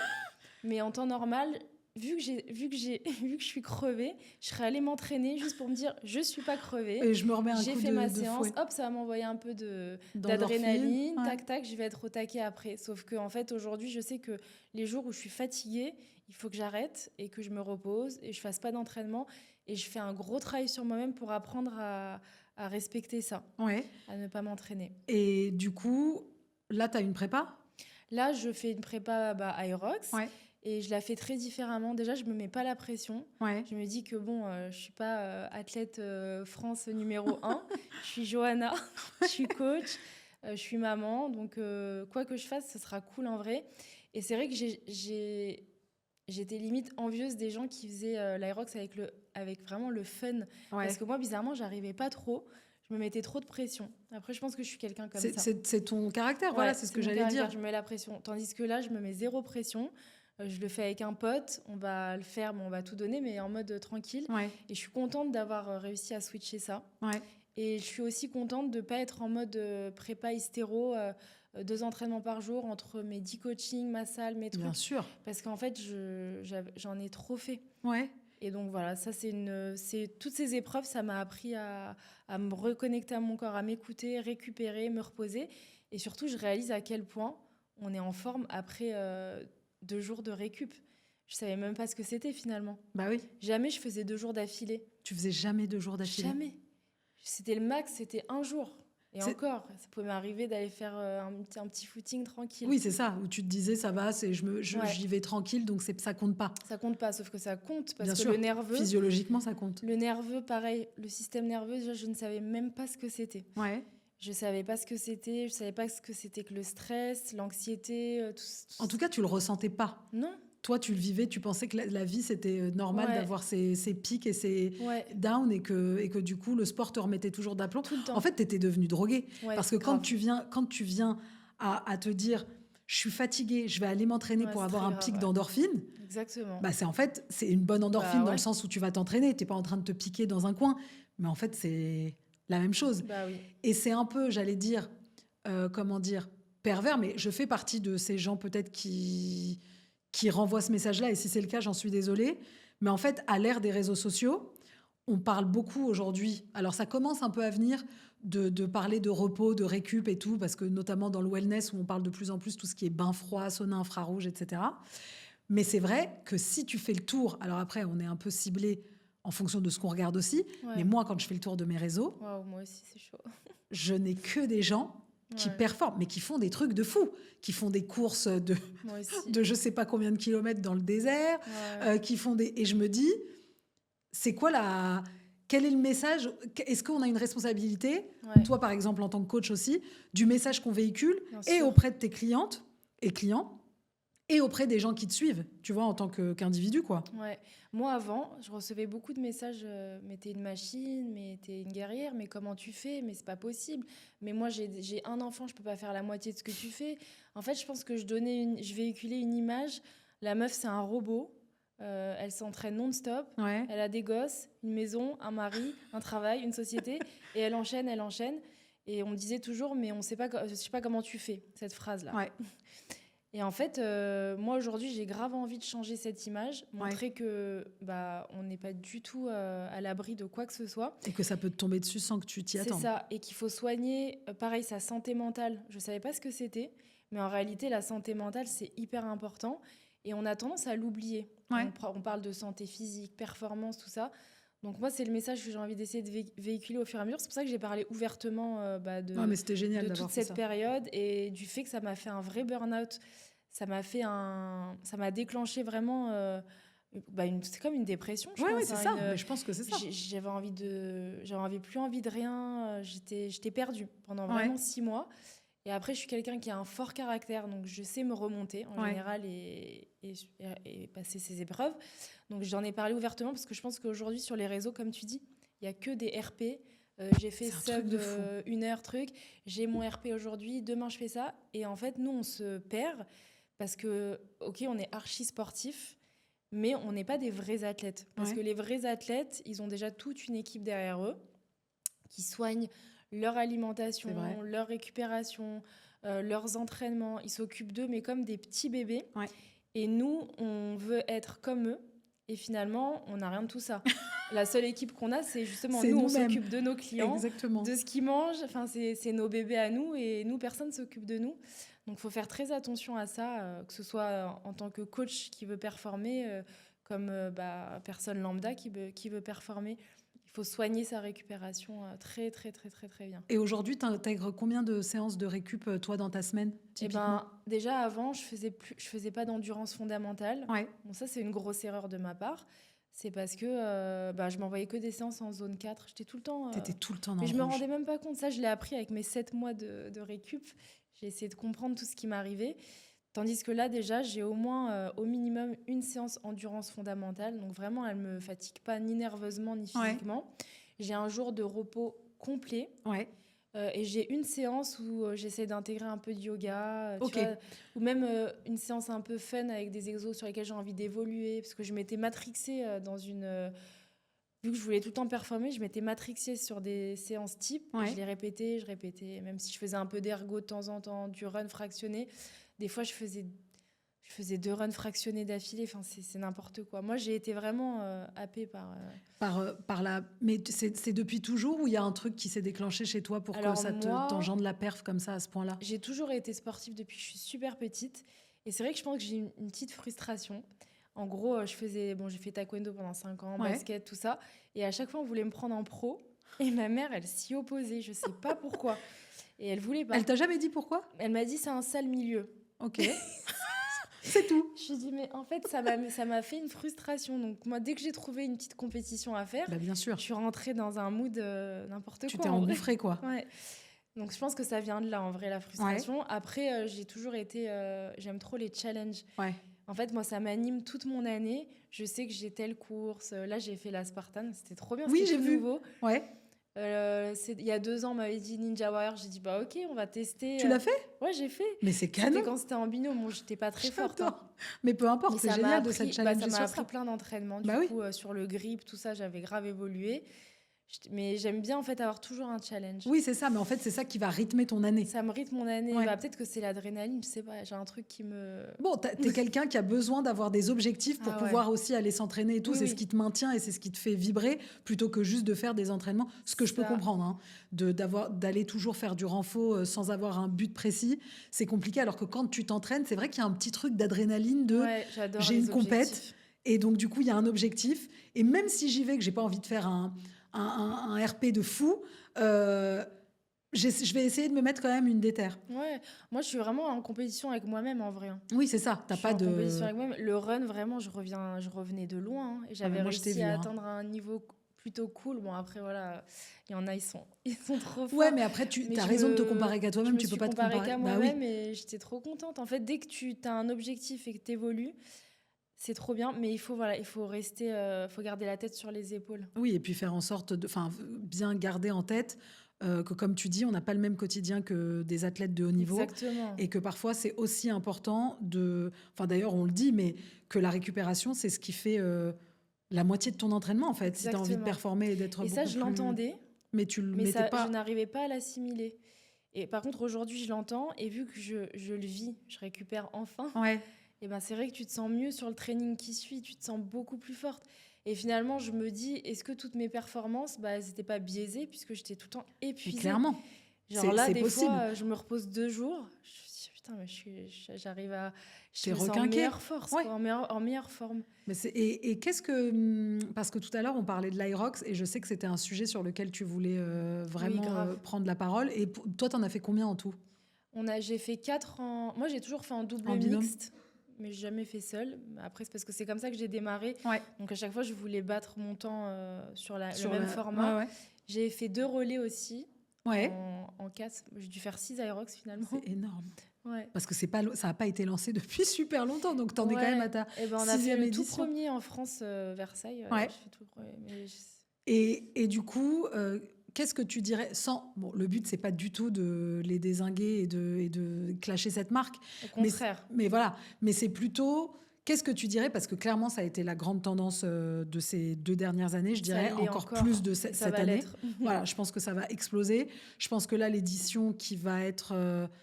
Mais en temps normal, vu que je suis crevée, je serais allée m'entraîner juste pour me dire je suis pas crevée. Et je me remets un J'ai coup fait ma de séance, fouet. hop, ça va m'envoyer un peu D'endorphine, d'adrénaline, ouais. tac tac, je vais être au taquet après. Sauf que en fait aujourd'hui, je sais que les jours où je suis fatiguée, il faut que j'arrête et que je me repose et je fasse pas d'entraînement, et je fais un gros travail sur moi-même pour apprendre à respecter ça, Ouais. à ne pas m'entraîner. Et du coup, là, tu as une prépa? Là, je fais une prépa Aerox. Ouais. Et je la fais très différemment. Déjà, je me mets pas la pression. Ouais. Je me dis que bon, je suis pas athlète France numéro 1. Je suis Johanna, je suis coach, je suis maman. Donc, quoi que je fasse, ce sera cool en vrai. Et c'est vrai que j'étais limite envieuse des gens qui faisaient l'Aerox avec vraiment le fun. Ouais. Parce que moi, bizarrement, j'arrivais pas trop. Je me mettais trop de pression. Après, je pense que je suis quelqu'un comme ça. C'est ton caractère, Ouais, voilà, c'est ce que mon j'allais caractère, dire. je me mets la pression. Tandis que là, je me mets zéro pression. Je le fais avec un pote, on va le faire, mais on va tout donner, mais en mode tranquille. Ouais. Et je suis contente d'avoir réussi à switcher ça. Ouais. Et je suis aussi contente de ne pas être en mode prépa hystéro, 2 entraînements par jour entre mes 10 coachings, ma salle, mes trucs. Bien sûr. Parce qu'en fait, j'en ai trop fait. Ouais. Et donc voilà, ça toutes ces épreuves, ça m'a appris à me reconnecter à mon corps, à m'écouter, récupérer, me reposer. Et surtout, je réalise à quel point on est en forme après 2 jours de récup. Je savais même pas ce que c'était finalement. Bah oui. Jamais je faisais 2 jours d'affilée. Tu faisais jamais 2 jours d'affilée? Jamais. C'était le max, c'était 1 jour. Et encore, ça pouvait m'arriver d'aller faire un petit footing tranquille. Oui, c'est ça, où tu te disais ça va, j'y vais tranquille, donc ça compte pas. Ça compte pas, sauf que ça compte parce Bien que sûr, le nerveux. physiologiquement, ça compte. Le nerveux, pareil, le système nerveux, déjà, je ne savais même pas ce que c'était. Ouais. Je savais pas ce que c'était, je savais pas ce que c'était que le stress, l'anxiété, tout. En tout cas, tu le ressentais pas. Non. Toi, tu le vivais, tu pensais que la vie, c'était normal d'avoir ces pics et ces downs, et que du coup, le sport te remettait toujours d'aplomb. Tout le temps. En fait, tu étais devenue droguée. Ouais, parce que grave. quand tu viens à te dire, je suis fatiguée, je vais aller m'entraîner pour avoir un pic d'endorphine, exactement. Bah c'est une bonne endorphine dans le sens où tu vas t'entraîner. Tu n'es pas en train de te piquer dans un coin. Mais en fait, c'est la même chose. Bah oui. Et c'est un peu, j'allais dire, pervers, mais je fais partie de ces gens peut-être qui renvoient ce message-là. Et si c'est le cas, j'en suis désolée. Mais en fait, à l'ère des réseaux sociaux, on parle beaucoup aujourd'hui. Alors, ça commence un peu à venir de parler de repos, de récup et tout, parce que notamment dans le wellness, où on parle de plus en plus tout ce qui est bain froid, sauna infrarouge, etc. Mais c'est vrai que si tu fais le tour, alors après, on est un peu ciblé en fonction de ce qu'on regarde aussi, mais moi, quand je fais le tour de mes réseaux, moi aussi, c'est chaud. Je n'ai que des gens qui performent, mais qui font des trucs de fou, qui font des courses de je sais pas combien de kilomètres dans le désert, qui font des... Et je me dis, c'est quoi quel est le message? Est-ce qu'on a une responsabilité, toi par exemple en tant que coach aussi, du message qu'on véhicule et auprès de tes clientes et clients et auprès des gens qui te suivent, tu vois, en tant qu'individu, quoi. Ouais. Moi, avant, je recevais beaucoup de messages, mais t'es une machine, mais t'es une guerrière, mais comment tu fais? Mais c'est pas possible. Mais moi, j'ai un enfant, je peux pas faire la moitié de ce que tu fais. En fait, je pense que je véhiculais une image. La meuf, c'est un robot. Elle s'entraîne non-stop. Ouais. Elle a des gosses, une maison, un mari, un travail, une société. Et elle enchaîne. Et on me disait toujours, mais je sais pas comment tu fais, cette phrase-là. Ouais. Et en fait, moi, aujourd'hui, j'ai grave envie de changer cette image, montrer que on n'est pas du tout à l'abri de quoi que ce soit. Et que ça peut te tomber dessus sans que tu t'y attendes. C'est ça. Et qu'il faut soigner, pareil, sa santé mentale. Je ne savais pas ce que c'était, mais en réalité, la santé mentale, c'est hyper important. Et on a tendance à l'oublier. Ouais. On parle de santé physique, performance, tout ça. Donc moi, c'est le message que j'ai envie d'essayer de véhiculer au fur et à mesure. C'est pour ça que j'ai parlé ouvertement mais c'était génial de toute cette période et du fait que ça m'a fait un vrai burn-out. Ça m'a déclenché vraiment... c'est comme une dépression, je pense. Oui, c'est ça. Mais je pense que c'est ça. J'avais plus envie de rien. J'étais perdue pendant vraiment 6 mois. Et après, je suis quelqu'un qui a un fort caractère, donc je sais me remonter en général et passer ces épreuves. Donc j'en ai parlé ouvertement parce que je pense qu'aujourd'hui, sur les réseaux, comme tu dis, il n'y a que des RP. J'ai fait sub 1 heure, truc. J'ai mon RP aujourd'hui, demain je fais ça. Et en fait, nous, on se perd parce que, ok, on est archi sportif, mais on n'est pas des vrais athlètes. Parce que les vrais athlètes, ils ont déjà toute une équipe derrière eux qui soigne leur alimentation, leur récupération, leurs entraînements. Ils s'occupent d'eux, mais comme des petits bébés. Ouais. Et nous, on veut être comme eux. Et finalement, on n'a rien de tout ça. La seule équipe qu'on a, c'est justement nous, on s'occupe de nos clients, exactement, de ce qu'ils mangent. Enfin, c'est nos bébés à nous et nous, personne ne s'occupe de nous. Donc, il faut faire très attention à ça, que ce soit en tant que coach qui veut performer, comme personne lambda qui veut performer. Il faut soigner sa récupération très, très, très, très, très bien. Et aujourd'hui, tu intègres combien de séances de récup, toi, dans ta semaine, typiquement ? Déjà, avant, je faisais pas d'endurance fondamentale. Ouais. Bon, ça, c'est une grosse erreur de ma part. C'est parce que je m'envoyais que des séances en zone 4. J'étais tout le temps... T'étais tout le temps dans Mais le je me rouge. rendais même pas compte. Ça, je l'ai appris avec mes 7 mois de récup. J'ai essayé de comprendre tout ce qui m'arrivait. Tandis que là, déjà, j'ai au moins, au minimum, une séance endurance fondamentale. Donc vraiment, elle ne me fatigue pas ni nerveusement ni physiquement. Ouais. J'ai un jour de repos complet. Ouais. Et j'ai une séance où j'essaie d'intégrer un peu de yoga. Tu vois, ou même une séance un peu fun avec des exos sur lesquels j'ai envie d'évoluer. Parce que je m'étais matrixée dans une... vu que je voulais tout le temps performer, je m'étais matrixée sur des séances types. Ouais. Je répétais. Même si je faisais un peu d'ergo de temps en temps, du run fractionné... Des fois, je faisais 2 runs fractionnés d'affilée. Enfin, c'est n'importe quoi. Moi, j'ai été vraiment happée par la... Mais c'est depuis toujours ou il y a un truc qui s'est déclenché chez toi pour que ça t'engendre la perf comme ça, à ce point-là ? J'ai toujours été sportive depuis que je suis super petite. Et c'est vrai que je pense que j'ai une petite frustration. En gros, j'ai fait taekwondo pendant 5 ans, basket, tout ça. Et à chaque fois, on voulait me prendre en pro. Et ma mère, elle s'y opposait. Je sais pas pourquoi. Et elle voulait pas. Elle t'a jamais dit pourquoi ? Elle m'a dit, c'est un sale milieu. Ok. C'est tout. Je dis, mais en fait, ça m'a fait une frustration. Donc, moi, dès que j'ai trouvé une petite compétition à faire, bien sûr. Je suis rentrée dans un mood n'importe quoi. Tu t'es engouffrée, quoi. Ouais. Donc, je pense que ça vient de là, en vrai, la frustration. Ouais. Après, j'ai toujours été... j'aime trop les challenges. Ouais. En fait, moi, ça m'anime toute mon année. Je sais que j'ai telle course. Là, j'ai fait la Spartan. C'était trop bien. Oui, j'ai vu. Nouveau. Ouais. Il y a 2 ans, on m'avait dit Ninja Warrior. J'ai dit, ok, on va tester. Tu l'as fait ? Ouais, j'ai fait. Mais c'est canon. C'était quand c'était en binôme. Bon, j'étais pas très forte. Hein. Mais peu importe, c'est génial de cette challenge. Ça m'a appris plein d'entraînements. Du coup, sur le grip, tout ça, j'avais grave évolué. Mais j'aime bien, en fait, avoir toujours un challenge. Oui, c'est ça. Mais en fait, c'est ça qui va rythmer ton année. Ça me rythme mon année. Ouais. Peut-être que c'est l'adrénaline. Je sais pas. J'ai un truc qui me... Bon, t'es quelqu'un qui a besoin d'avoir des objectifs pour pouvoir aussi aller s'entraîner et tout. C'est ce qui te maintient et c'est ce qui te fait vibrer plutôt que juste de faire des entraînements. Ce que je peux comprendre, hein, d'aller toujours faire du renfort sans avoir un but précis, c'est compliqué. Alors que quand tu t'entraînes, c'est vrai qu'il y a un petit truc d'adrénaline j'ai une compète et donc du coup, il y a un objectif. Et même si j'y vais, que j'ai pas envie de faire un RP de fou, je vais essayer de me mettre quand même une déterre. Ouais, moi je suis vraiment en compétition avec moi-même en vrai. Oui, c'est ça. T'as pas de compétition avec moi-même. Le run, vraiment, je revenais de loin. Hein, et j'avais réussi à atteindre un niveau plutôt cool. Bon, après, voilà, il y en a, ils sont trop forts. Ouais, mais après, t'as raison de te comparer qu'à toi-même. Tu peux pas te comparer qu'à moi-même et j'étais trop contente. En fait, dès que tu as un objectif et que tu évolues, c'est trop bien, mais il faut rester, faut garder la tête sur les épaules. Oui, et puis faire en sorte de bien garder en tête que comme tu dis, on n'a pas le même quotidien que des athlètes de haut niveau. Exactement. Et que parfois, c'est aussi important Enfin, d'ailleurs, on le dit, mais que la récupération, c'est ce qui fait la moitié de ton entraînement, en fait. Exactement. Si tu as envie de performer et d'être beaucoup plus... Et ça, je l'entendais. Mais tu le mettais pas... je n'arrivais pas à l'assimiler. Et par contre, aujourd'hui, je l'entends. Et vu que je le vis, je récupère enfin. Ouais. Et ben, c'est vrai que tu te sens mieux sur le training qui suit. Tu te sens beaucoup plus forte. Et finalement, je me dis, est-ce que toutes mes performances, elles n'étaient pas biaisées puisque j'étais tout le temps épuisée. Mais clairement. Genre là, des fois, je me repose 2 jours. Je me dis, putain, mais j'arrive à... Je me sens en meilleure force, ouais. En meilleure forme. Mais et qu'est-ce que... Parce que tout à l'heure, on parlait de l'Irox et je sais que c'était un sujet sur lequel tu voulais vraiment prendre la parole. Et toi, t'en as fait combien en tout ? J'ai fait 4 en... Moi, j'ai toujours fait en double mixte. Mais j'ai jamais fait seule. Après, c'est parce que c'est comme ça que j'ai démarré. Ouais. Donc, à chaque fois, je voulais battre mon temps sur le même format. Ouais. J'ai fait 2 relais aussi. Ouais. En 4. J'ai dû faire 6 Irox finalement. C'est énorme. Ouais. Parce que ça n'a pas été lancé depuis super longtemps. Donc, t'en es quand même à ta 6e édition. On a fait le tout premier en France, Versailles. Ouais. Je fais tout premier. Et du coup... qu'est-ce que tu dirais sans... Bon, le but, c'est pas du tout de les dézinguer et de clasher cette marque. Au contraire. Mais voilà. Mais c'est plutôt... Qu'est-ce que tu dirais ? Parce que clairement, ça a été la grande tendance de ces 2 dernières années. Je dirais encore plus de cette année. Voilà, je pense que ça va exploser. Je pense que là, l'édition qui va être...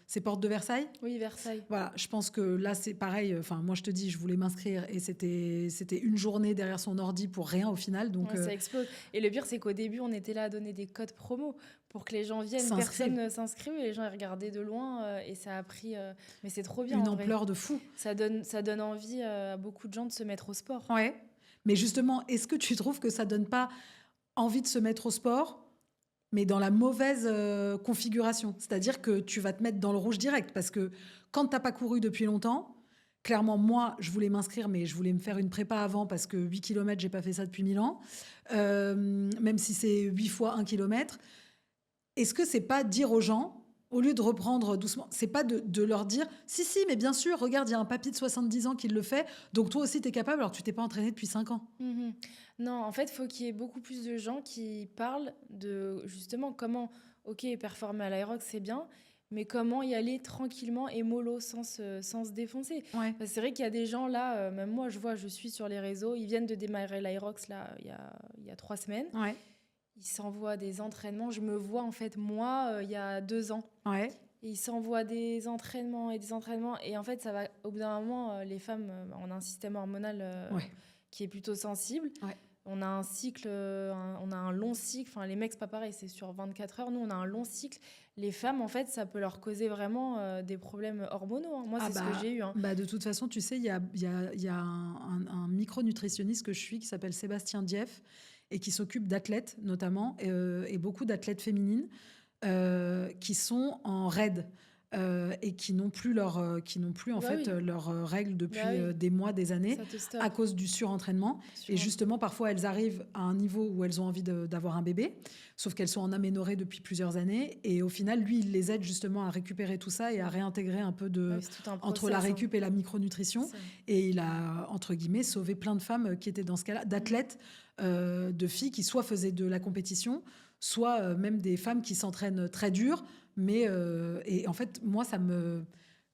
c'est Porte de Versailles ? Oui, Versailles. Voilà, je pense que là, c'est pareil. Enfin, moi, je te dis, je voulais m'inscrire et c'était une journée derrière son ordi pour rien au final. Donc, ça explose. Et le pire, c'est qu'au début, on était là à donner des codes promo pour que les gens viennent. Personne ne s'inscrivait. Les gens ils regardaient de loin et ça a pris... mais c'est trop bien. Une ampleur de fou. Ça donne envie à beaucoup de gens de se mettre au sport. Ouais. Mais justement, est-ce que tu trouves que ça donne pas envie de se mettre au sport, mais dans la mauvaise configuration ? C'est-à-dire que tu vas te mettre dans le rouge direct. Parce que quand tu n'as pas couru depuis longtemps, clairement, moi, je voulais m'inscrire, mais je voulais me faire une prépa avant parce que 8 km, je n'ai pas fait ça depuis 1000 ans. Même si c'est 8 fois 1 km. Est-ce que c'est pas dire aux gens, au lieu de reprendre doucement, c'est pas de leur dire si, mais bien sûr, regarde, il y a un papy de 70 ans qui le fait, donc toi aussi, tu es capable, alors tu t'es pas entraîné depuis 5 ans. Mmh. Non, en fait, il faut qu'il y ait beaucoup plus de gens qui parlent de justement comment, ok, performer à l'Irox, c'est bien, mais comment y aller tranquillement et mollo sans se défoncer. Ouais. C'est vrai qu'il y a des gens là, même moi, je suis sur les réseaux, ils viennent de démarrer l'Irox là, il y a 3 semaines. Ouais. Ils s'envoient des entraînements. Je me vois, en fait, moi, il y a 2 ans. Ouais. Et ils s'envoient des entraînements et des entraînements. Et en fait, ça va... Au bout d'un moment, les femmes, on a un système hormonal qui est plutôt sensible. Ouais. On a un cycle, on a un long cycle. Enfin, les mecs, c'est pas pareil, c'est sur 24 heures. Nous, on a un long cycle. Les femmes, en fait, ça peut leur causer vraiment des problèmes hormonaux. Hein. Moi, c'est ce que j'ai eu. Hein. De toute façon, tu sais, il y a un micronutritionniste que je suis qui s'appelle Sébastien Dieff, et qui s'occupe d'athlètes notamment, et beaucoup d'athlètes féminines qui sont en raid et qui n'ont plus leurs règles depuis des mois, des années, à cause du surentraînement. Et justement, parfois, elles arrivent à un niveau où elles ont envie d'avoir un bébé, sauf qu'elles sont en aménorrhée depuis plusieurs années. Et au final, lui, il les aide justement à récupérer tout ça et à réintégrer un peu entre la récup et la micronutrition. Et il a, entre guillemets, sauvé plein de femmes qui étaient dans ce cas-là, d'athlètes, de filles qui soit faisaient de la compétition, soit même des femmes qui s'entraînent très dur. Mais et en fait, moi, ça me...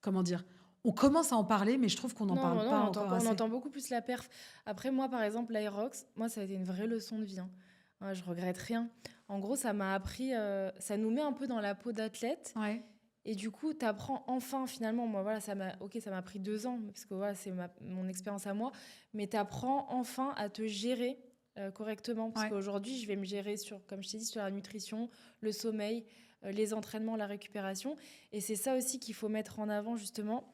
Comment dire ? On commence à en parler, mais je trouve qu'on n'en parle pas encore assez. On entend beaucoup plus la perf. Après, moi, par exemple, l'Irox, moi, ça a été une vraie leçon de vie. Hein. Je regrette rien. En gros, ça m'a appris... ça nous met un peu dans la peau d'athlète. Ouais. Et du coup, tu apprends enfin, finalement... Moi, voilà, ça m'a pris 2 ans, parce que voilà, c'est mon expérience à moi. Mais tu apprends enfin à te gérer correctement. Parce qu'aujourd'hui, je vais me gérer comme je t'ai dit, sur la nutrition, le sommeil, les entraînements, la récupération. Et c'est ça aussi qu'il faut mettre en avant, justement,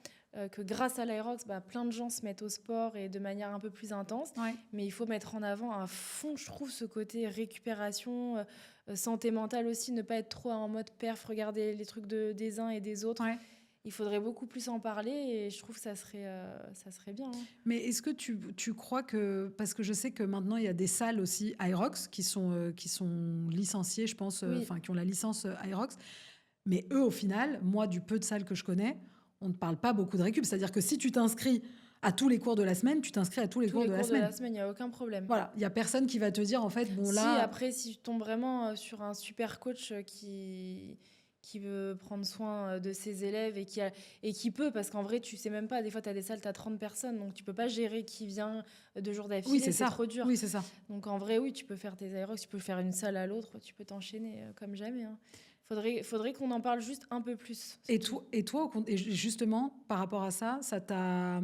que grâce à l'Irox, plein de gens se mettent au sport et de manière un peu plus intense. Ouais. Mais il faut mettre en avant à fond, je trouve, ce côté récupération, santé mentale aussi, ne pas être trop en mode perf, regarder les trucs des uns et des autres. Ouais. Il faudrait beaucoup plus en parler et je trouve que ça serait bien. Hein. Mais est-ce que tu crois que... Parce que je sais que maintenant, il y a des salles aussi Irox qui sont licenciées, je pense, qui ont la licence Irox. Mais eux, au final, moi, du peu de salles que je connais, on ne parle pas beaucoup de récup. C'est-à-dire que si tu t'inscris à tous les cours de la semaine, tu t'inscris à tous les cours de la semaine. Il n'y a aucun problème. Voilà, il n'y a personne qui va te dire, en fait, bon si, là... Après, si tu tombes vraiment sur un super coach qui veut prendre soin de ses élèves et qui peut, parce qu'en vrai, tu sais même pas, des fois, tu as des salles, tu as 30 personnes, donc tu peux pas gérer qui vient 2 jours d'affilée, c'est trop dur. Oui, c'est ça. Donc en vrai, oui, tu peux faire tes aérox, tu peux faire une salle à l'autre, tu peux t'enchaîner comme jamais. Hein. Faudrait qu'on en parle juste un peu plus. Et toi, justement, par rapport à ça t'a...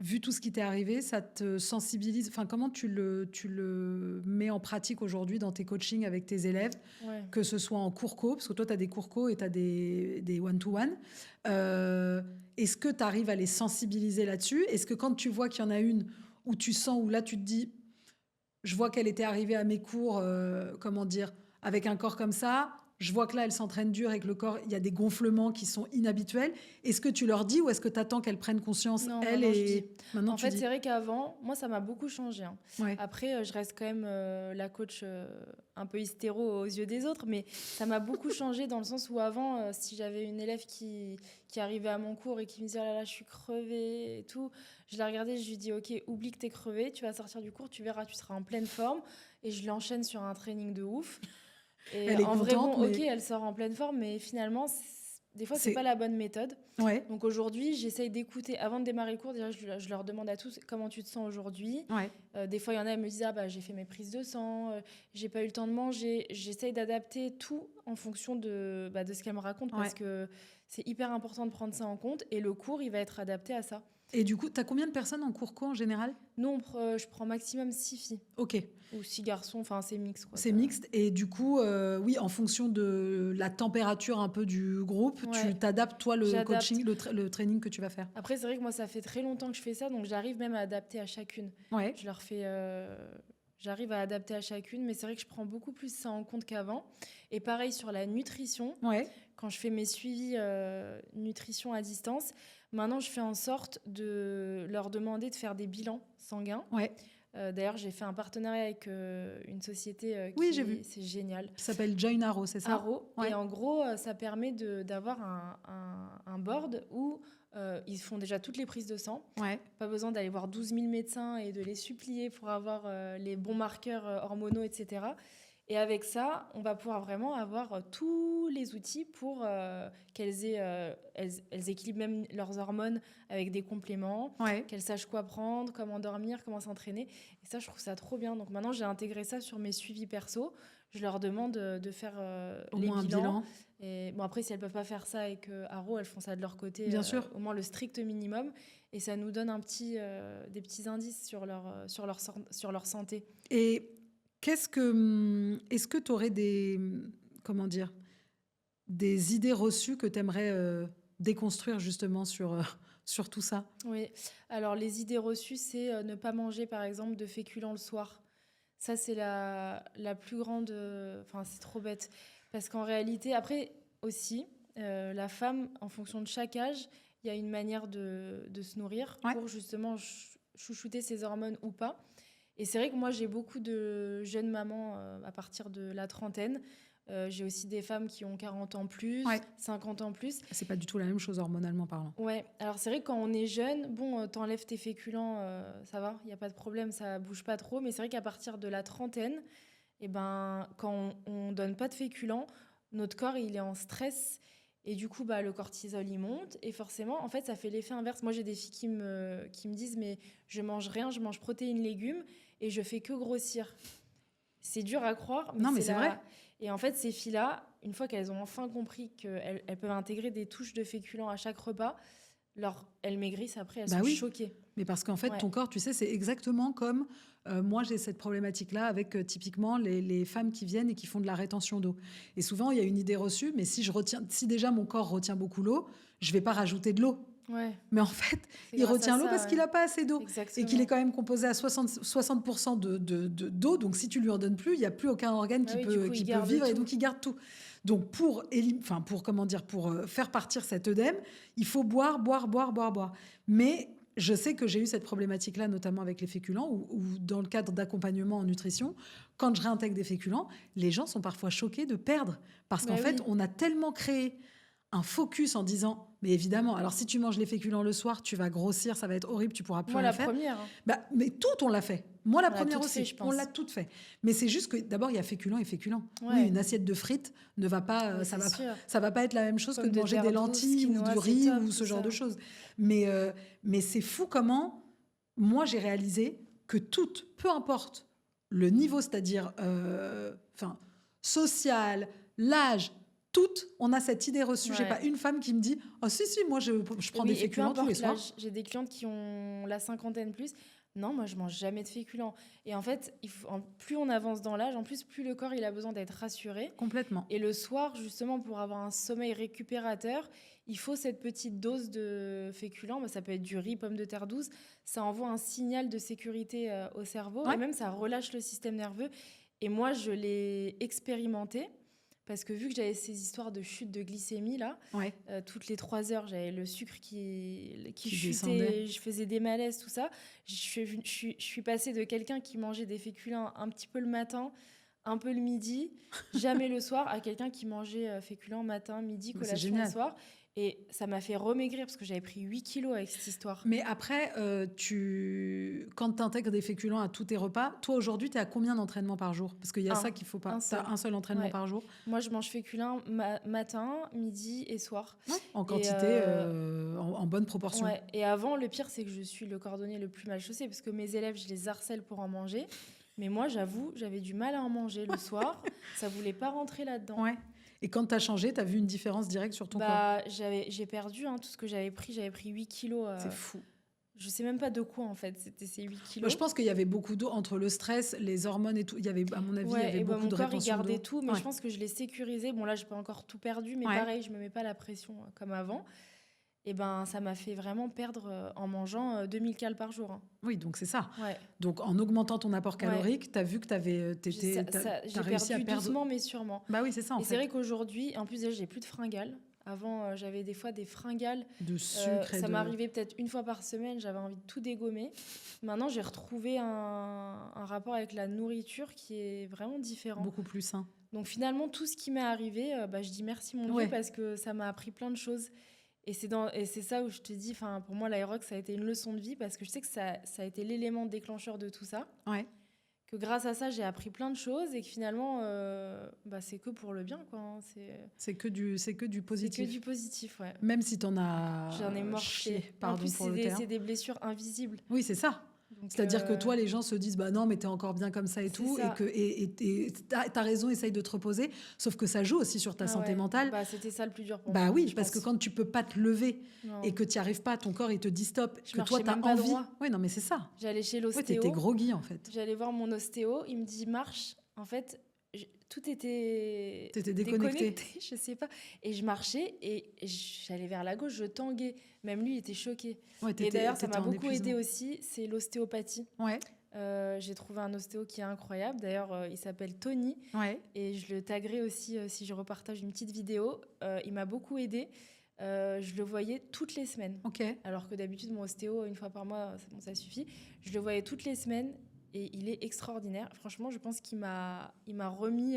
Vu tout ce qui t'est arrivé, ça te sensibilise. Enfin, comment tu le mets en pratique aujourd'hui dans tes coachings avec tes élèves, que ce soit en cours co, parce que toi, tu as des cours co et tu as des one-to-one. Est-ce que tu arrives à les sensibiliser là-dessus? Est-ce que quand tu vois qu'il y en a une où tu sens, où là, tu te dis, je vois qu'elle était arrivée à mes cours, comment dire, avec un corps comme ça, je vois que là, elle s'entraîne dur et que le corps, il y a des gonflements qui sont inhabituels. Est-ce que tu leur dis ou est-ce que tu attends qu'elles prennent conscience, elles, et maintenant, en fait, c'est vrai qu'avant, moi, ça m'a beaucoup changé. Hein. Ouais. Après, je reste quand même la coach un peu hystéro aux yeux des autres, mais ça m'a beaucoup changé dans le sens où avant, si j'avais une élève qui arrivait à mon cours et qui me disait « Oh là là, je suis crevée » et tout, je la regardais, je lui dis « Ok, oublie que t'es crevée, tu vas sortir du cours, tu verras, tu seras en pleine forme. » Et je l'enchaîne sur un training de ouf. Et elle est en contente, vrai, bon, ok, elle sort en pleine forme, mais finalement, des fois, c'est pas la bonne méthode. Ouais. Donc aujourd'hui, j'essaye d'écouter. Avant de démarrer le cours, déjà, je leur demande à tous comment tu te sens aujourd'hui. Ouais. Des fois, il y en a, elles me disent ah, bah, j'ai fait mes prises de sang, j'ai pas eu le temps de manger. J'essaye d'adapter tout en fonction de ce qu'elles me racontent parce que c'est hyper important de prendre ça en compte. Et le cours, il va être adapté à ça. Et du coup, tu as combien de personnes en cours co en général? Nous, je prends maximum 6 filles. Ok. Ou 6 garçons, enfin c'est mixte. C'est mixte. Et du coup, oui, en fonction de la température un peu du groupe, tu t'adaptes, toi, le coaching, le training que tu vas faire. Après, c'est vrai que moi, ça fait très longtemps que je fais ça, donc j'arrive même à adapter à chacune. Ouais. Je leur fais... J'arrive à adapter à chacune, mais c'est vrai que je prends beaucoup plus ça en compte qu'avant. Et pareil sur la nutrition. Ouais. Quand je fais mes suivis nutrition à distance, maintenant, je fais en sorte de leur demander de faire des bilans sanguins. Ouais. D'ailleurs, j'ai fait un partenariat avec une société oui, j'ai vu. C'est génial. Ça s'appelle Join Arrow, c'est ça? Arrow. Ouais. Et en gros, ça permet d'avoir un board où ils font déjà toutes les prises de sang. Ouais. Pas besoin d'aller voir 12 000 médecins et de les supplier pour avoir les bons marqueurs hormonaux, etc. Et avec ça, on va pouvoir vraiment avoir tous les outils pour qu'elles elles équilibrent même leurs hormones avec des compléments, qu'elles sachent quoi prendre, comment dormir, comment s'entraîner. Et ça, je trouve ça trop bien. Donc maintenant, j'ai intégré ça sur mes suivis perso. Je leur demande de faire les bilans. Et bon, après, si elles ne peuvent pas faire ça et qu'Arrow, elles font ça de leur côté, bien sûr. au moins le strict minimum. Et ça nous donne des petits indices sur leur santé. Et est-ce que tu aurais des idées reçues que tu aimerais déconstruire justement sur tout ça? Oui, alors les idées reçues, c'est ne pas manger par exemple de féculents le soir. Ça, c'est la plus grande... Enfin, c'est trop bête. Parce qu'en réalité, après aussi, la femme, en fonction de chaque âge, il y a une manière de se nourrir pour justement chouchouter ses hormones ou pas. Et c'est vrai que moi, j'ai beaucoup de jeunes mamans à partir de la trentaine. J'ai aussi des femmes qui ont 40 ans plus, 50 ans plus. C'est pas du tout la même chose hormonalement parlant. Ouais, alors c'est vrai que quand on est jeune, bon, t'enlèves tes féculents, ça va, il n'y a pas de problème, ça bouge pas trop. Mais c'est vrai qu'à partir de la trentaine, eh ben, quand on donne pas de féculents, notre corps, il est en stress. Et du coup, le cortisol, il monte. Et forcément, en fait, ça fait l'effet inverse. Moi, j'ai des filles qui me disent « Mais je mange rien, je mange protéines, légumes et je fais que grossir. » C'est dur à croire. Mais c'est vrai. Et en fait, ces filles-là, une fois qu'elles ont enfin compris qu'elles peuvent intégrer des touches de féculents à chaque repas, elles maigrissent après, elles sont choquées. Mais parce qu'en fait, ton corps, tu sais, c'est exactement comme... moi, j'ai cette problématique-là avec typiquement les femmes qui viennent et qui font de la rétention d'eau. Et souvent, il y a une idée reçue, mais si déjà mon corps retient beaucoup l'eau, je ne vais pas rajouter de l'eau. Ouais. Mais en fait, il retient l'eau parce qu'il n'a pas assez d'eau. Exactement. Et qu'il est quand même composé à 60% d'eau. Donc, si tu lui en donnes plus, il n'y a plus aucun organe qui peut vivre et donc il garde tout. Donc, pour faire partir cet œdème, il faut boire. Mais je sais que j'ai eu cette problématique-là, notamment avec les féculents, ou dans le cadre d'accompagnement en nutrition, quand je réintègre des féculents, les gens sont parfois choqués de perdre. Parce qu'en fait, on a tellement créé un focus en disant, mais évidemment, alors si tu manges les féculents le soir, tu vas grossir, ça va être horrible, tu pourras plus Moi, rien la faire. première. Bah, mais toutes, on l'a fait. Moi, la On l'a première toutes aussi, fait, je on pense. l'a toutes fait. Mais c'est juste que d'abord, il y a féculents et féculents. Ouais. Oui, une assiette de frites ne va pas, Oui, ça c'est va, sûr. ça va pas être la même chose Pommes que de de manger terre des douces, lentilles ou quinoa, du c'est riz top, ou ce tout genre ça. de choses. Mais c'est fou comment, moi, j'ai réalisé que toutes, peu importe le niveau, c'est-à-dire social, l'âge, toutes, on a cette idée reçue. J'ai Ouais. pas une femme qui me dit « Ah si, moi, je prends des et peu féculents tous les importe soirs. l'âge, j'ai des clientes qui ont la cinquantaine plus. Non, moi, je mange jamais de féculents. Et en fait, plus on avance dans l'âge, en plus, plus le corps il a besoin d'être rassuré. » Complètement. Et le soir, justement, pour avoir un sommeil récupérateur, il faut cette petite dose de féculents. Bah, ça peut être du riz, pommes de terre douce. Ça envoie un signal de sécurité au cerveau. Ouais. Et même, ça relâche le système nerveux. Et moi, je l'ai expérimenté. Parce que vu que j'avais ces histoires de chute de glycémie, là, Ouais. toutes les 3 heures, j'avais le sucre qui chutait, descendait. je faisais des malaises, tout ça. Je suis passée de quelqu'un qui mangeait des féculents un petit peu le matin, un peu le midi, jamais le soir, à quelqu'un qui mangeait féculents matin, midi, Mais c'est collation génial. le soir. Et ça m'a fait remaigrir parce que j'avais pris 8 kilos avec cette histoire. Mais après, quand tu intègres des féculents à tous tes repas, toi aujourd'hui, tu es à combien d'entraînements par jour? Parce qu'il y a ça qu'il faut pas. Tu as un seul entraînement Ouais. par jour? Moi, je mange féculents matin, midi et soir. Ouais, en quantité, en bonne proportion. Ouais. Et avant, le pire, c'est que je suis le cordonnier le plus mal chaussé parce que mes élèves, je les harcèle pour en manger. Mais moi, j'avoue, j'avais du mal à en manger le soir. Ça voulait pas rentrer là-dedans. Ouais. Et quand tu as changé, tu as vu une différence directe sur ton corps? J'ai perdu tout ce que j'avais pris. J'avais pris 8 kilos. C'est fou. Je sais même pas de quoi, en fait. C'était ces 8 kilos. Moi, je pense qu'il y avait beaucoup d'eau entre le stress, les hormones et tout. Il y avait, à mon avis, il y avait beaucoup de rétention d'eau. Mon corps, il gardait tout, mais je pense que je l'ai sécurisé. Bon, là, j'ai pas encore tout perdu, mais pareil, je me mets pas la pression comme avant. Et ben, ça m'a fait vraiment perdre en mangeant 2000 calories par jour. Hein. Oui, donc c'est ça. Ouais. Donc en augmentant ton apport calorique, tu as vu que tu avais j'ai réussi à perdre doucement mais sûrement. Bah oui, c'est ça en fait. Et c'est vrai qu'aujourd'hui, en plus déjà, j'ai plus de fringales. Avant, j'avais des fois des fringales de sucre. Ça m'arrivait peut-être une fois par semaine, j'avais envie de tout dégommer. Maintenant, j'ai retrouvé un rapport avec la nourriture qui est vraiment différent. Beaucoup plus sain. Donc finalement, tout ce qui m'est arrivé, je dis merci mon Dieu parce que ça m'a appris plein de choses. Et c'est ça où je te dis, pour moi, l'Aerox, ça a été une leçon de vie parce que je sais que ça a été l'élément déclencheur de tout ça. Ouais. Que grâce à ça, j'ai appris plein de choses et que finalement, c'est que pour le bien, quoi. Hein. C'est que du positif. C'est que du positif, ouais. Même si t'en as... J'en ai morflé. Pardon en plus, pour le terme. C'est des blessures invisibles. Oui, c'est ça. C'est-à-dire que toi, les gens se disent bah non, mais t'es encore bien comme ça et tout, ça. et t'as raison, essaye de te reposer. Sauf que ça joue aussi sur ta santé mentale. C'était ça le plus dur pour moi. Bah oui, parce que quand tu peux pas te lever non. et que tu n'y arrives pas, ton corps il te dit stop, je que toi t'as envie. Oui, non, mais c'est ça. J'allais chez l'ostéo. Ouais, t'étais groggy en fait. J'allais voir mon ostéo, il me dit marche. En fait, tout était déconnecté, je sais pas. Et je marchais et j'allais vers la gauche, je tanguais. Même lui, il était choqué. Ouais, et d'ailleurs, ça m'a beaucoup aidé aussi, c'est l'ostéopathie. Ouais. J'ai trouvé un ostéo qui est incroyable. D'ailleurs, il s'appelle Tony. Ouais. Et je le taguerai aussi si je repartage une petite vidéo. Il m'a beaucoup aidé. Je le voyais toutes les semaines. Okay. Alors que d'habitude, mon ostéo, une fois par mois, ça suffit. Je le voyais toutes les semaines. Et il est extraordinaire. Franchement, je pense qu'il m'a remis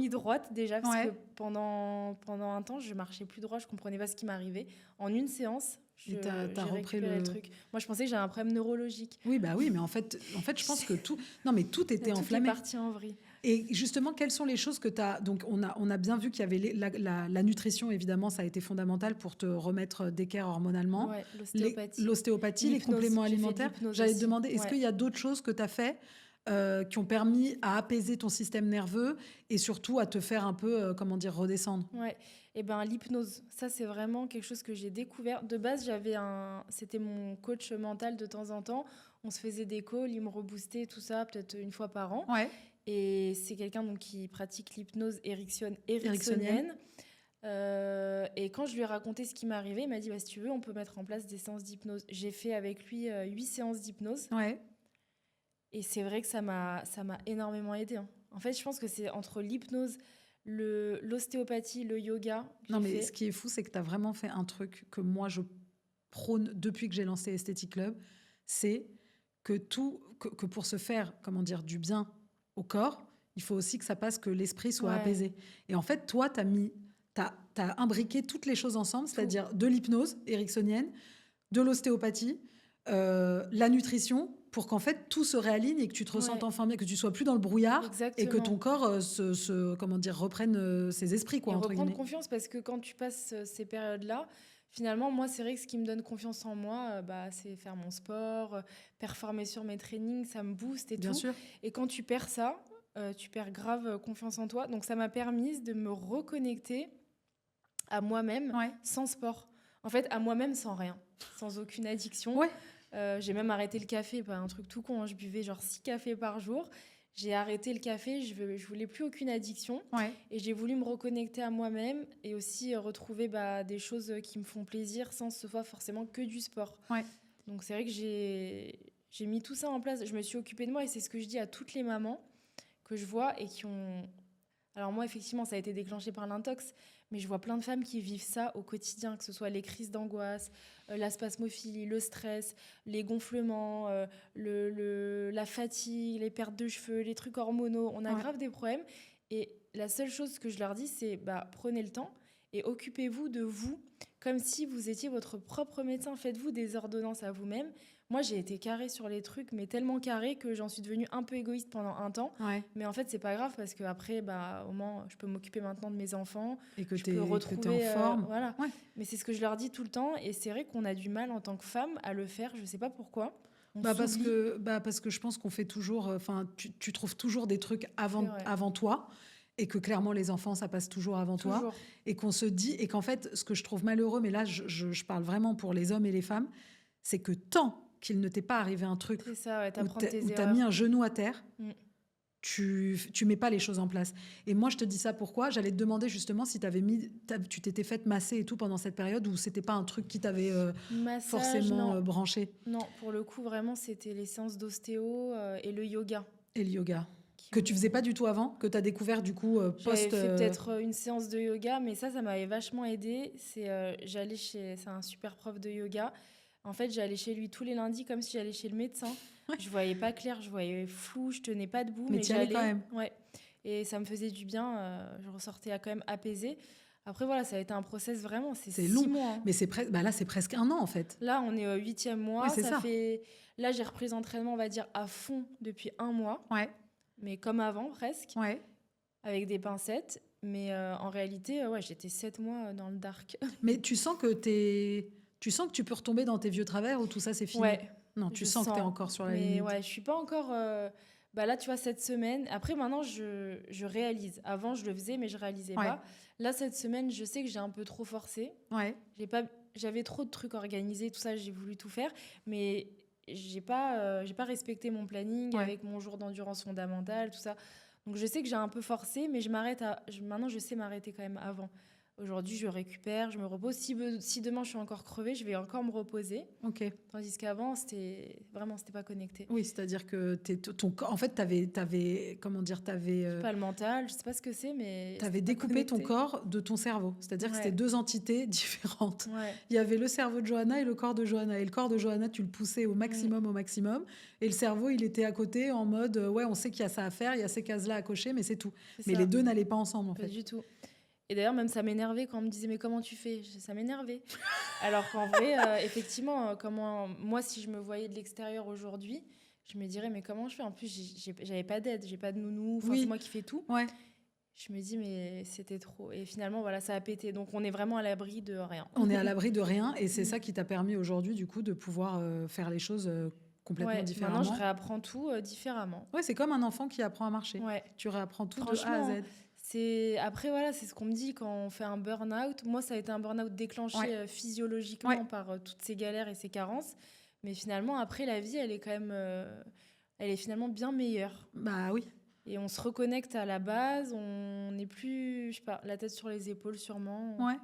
droite déjà parce que pendant un temps, je marchais plus droit, je comprenais pas ce qui m'arrivait. En une séance, j'ai récupéré le truc. Moi, je pensais que j'avais un problème neurologique. Oui, bah oui, mais en fait, je pense que tout était enflammé. Tout est parti en vrille. Et justement, quelles sont les choses que tu as... Donc, on a bien vu qu'il y avait la nutrition, évidemment, ça a été fondamental pour te remettre d'équerre hormonalement. Ouais, l'ostéopathie. L'ostéopathie, les compléments alimentaires. J'allais te demander, est-ce qu'il y a d'autres choses que tu as fait qui ont permis à apaiser ton système nerveux et surtout à te faire un peu, redescendre? Ouais. Et l'hypnose, ça, c'est vraiment quelque chose que j'ai découvert. De base, c'était mon coach mental de temps en temps. On se faisait des calls, il me reboostait, tout ça, peut-être une fois par an. Ouais. Et c'est quelqu'un qui pratique l'hypnose ericksonienne. Et quand je lui ai raconté ce qui m'arrivait, il m'a dit si tu veux, on peut mettre en place des séances d'hypnose. J'ai fait avec lui 8 séances d'hypnose. Ouais. Et c'est vrai que ça m'a énormément aidé. Hein. En fait, je pense que c'est entre l'hypnose, l'ostéopathie, le yoga. Non, mais ce qui est fou, c'est que tu as vraiment fait un truc que moi, je prône depuis que j'ai lancé Aesthetic Club. C'est que pour se faire, du bien au corps, il faut aussi que ça passe, que l'esprit soit apaisé. Et en fait, toi, t'as imbriqué toutes les choses ensemble, c'est-à-dire de l'hypnose ericksonienne, de l'ostéopathie, la nutrition, pour qu'en fait tout se réaligne et que tu te ressentes enfin bien, que tu sois plus dans le brouillard. Exactement. Et que ton corps reprenne ses esprits, quoi, et entre reprendre guillemets. confiance, parce que quand tu passes ces périodes-là, finalement, moi, c'est vrai que ce qui me donne confiance en moi, c'est faire mon sport, performer sur mes trainings, ça me booste et Bien tout. sûr. Et quand tu perds ça, tu perds grave confiance en toi. Donc ça m'a permis de me reconnecter à moi-même sans sport. En fait, à moi-même sans rien, sans aucune addiction. Ouais. J'ai même arrêté le café, pas un truc tout con, hein. Je buvais genre 6 cafés par jour. J'ai arrêté le café, je voulais plus aucune addiction. Et j'ai voulu me reconnecter à moi-même et aussi retrouver des choses qui me font plaisir sans que ce soit forcément que du sport. Donc c'est vrai que j'ai mis tout ça en place. Je me suis occupée de moi et c'est ce que je dis à toutes les mamans que je vois et qui ont... Alors moi, effectivement, ça a été déclenché par l'intox, mais je vois plein de femmes qui vivent ça au quotidien, que ce soit les crises d'angoisse, la spasmophilie, le stress, les gonflements, la fatigue, les pertes de cheveux, les trucs hormonaux. On a grave des problèmes. Et la seule chose que je leur dis, c'est prenez le temps et occupez-vous de vous comme si vous étiez votre propre médecin. Faites-vous des ordonnances à vous-même. Moi, j'ai été carrée sur les trucs, mais tellement carrée que j'en suis devenue un peu égoïste pendant un temps. Mais en fait, c'est pas grave parce qu'après, au moins, je peux m'occuper maintenant de mes enfants. Et que je peux retrouver en forme. Voilà. Mais c'est ce que je leur dis tout le temps. Et c'est vrai qu'on a du mal en tant que femme à le faire. Je sais pas pourquoi. Parce que je pense qu'on fait toujours... tu trouves toujours des trucs avant toi. Et que clairement, les enfants, ça passe toujours avant toi. Et qu'on se dit... Et qu'en fait, ce que je trouve malheureux, mais là, je parle vraiment pour les hommes et les femmes, c'est que tant qu'il ne t'est pas arrivé un truc où t'as mis un genou à terre, tu mets pas les choses en place. Et moi, je te dis ça pourquoi ? J'allais te demander justement si tu t'étais faite masser et tout pendant cette période, ou c'était pas un truc qui t'avait forcément branché ? Non, pour le coup, vraiment, c'était les séances d'ostéo et le yoga. Et le yoga que tu faisais pas du tout avant, que tu as découvert du coup post... J'avais fait peut-être une séance de yoga, mais ça m'avait vachement aidée. C'est un super prof de yoga. En fait, j'allais chez lui tous les lundis comme si j'allais chez le médecin. Je voyais pas clair, je voyais flou, je tenais pas debout. Mais j'allais quand même. Et ça me faisait du bien. Je ressortais quand même apaisée. Après, voilà, ça a été un process vraiment. C'est 6 long. mois. Hein. Mais là, c'est presque 1 an en fait. Là, on est au 8e mois. Là, j'ai repris l'entraînement, on va dire, à fond depuis 1 mois. Mais comme avant, presque. Avec des pincettes. Mais en réalité, j'étais 7 mois dans le dark. Mais tu sens que tu peux retomber dans tes vieux travers ou tout ça, c'est fini ? Non, tu sens que tu es encore sur la limite. Je suis pas encore... là, tu vois, cette semaine... Après, maintenant, je réalise. Avant, je le faisais, mais je réalisais pas. Là, cette semaine, je sais que j'ai un peu trop forcé. J'avais trop de trucs organisés, tout ça, j'ai voulu tout faire. Mais j'ai pas respecté mon planning avec mon jour d'endurance fondamentale, tout ça. Donc, je sais que j'ai un peu forcé, mais maintenant, je sais m'arrêter quand même avant. Aujourd'hui, je récupère, je me repose. Si demain, je suis encore crevée, je vais encore me reposer. Tandis qu'avant, c'était pas connecté. Oui, c'est-à-dire que en fait, t'avais comment dire, pas le mental, je sais pas ce que c'est, mais... T'avais découpé ton corps de ton cerveau. C'est-à-dire que c'était 2 entités différentes. Il y avait le cerveau de Johanna et le corps de Johanna. Et le corps de Johanna, tu le poussais au maximum, au maximum. Et le cerveau, il était à côté en mode, on sait qu'il y a ça à faire, il y a ces cases-là à cocher, mais c'est tout. Mais les deux n'allaient pas ensemble, en fait. Pas du tout. Et d'ailleurs, même ça m'énervait quand on me disait « mais comment tu fais ?» Ça m'énervait. Alors qu'en vrai, effectivement, moi, si je me voyais de l'extérieur aujourd'hui, je me dirais « mais comment je fais ?» En plus, j'avais pas d'aide, j'ai pas de nounou, c'est moi qui fais tout. Je me dis « mais c'était trop ». Et finalement, voilà, ça a pété. Donc, on est vraiment à l'abri de rien. On est à l'abri de rien et c'est ça qui t'a permis aujourd'hui, du coup, de pouvoir faire les choses complètement différemment. Maintenant, je réapprends tout différemment. C'est comme un enfant qui apprend à marcher. Tu réapprends tout de A à Z. Après, voilà, c'est ce qu'on me dit quand on fait un burn-out. Moi, ça a été un burn-out déclenché physiologiquement par toutes ces galères et ces carences. Mais finalement, après, la vie, elle est quand même... elle est finalement bien meilleure. Bah oui. Et on se reconnecte à la base. On n'est plus, je sais pas, la tête sur les épaules sûrement. Voilà.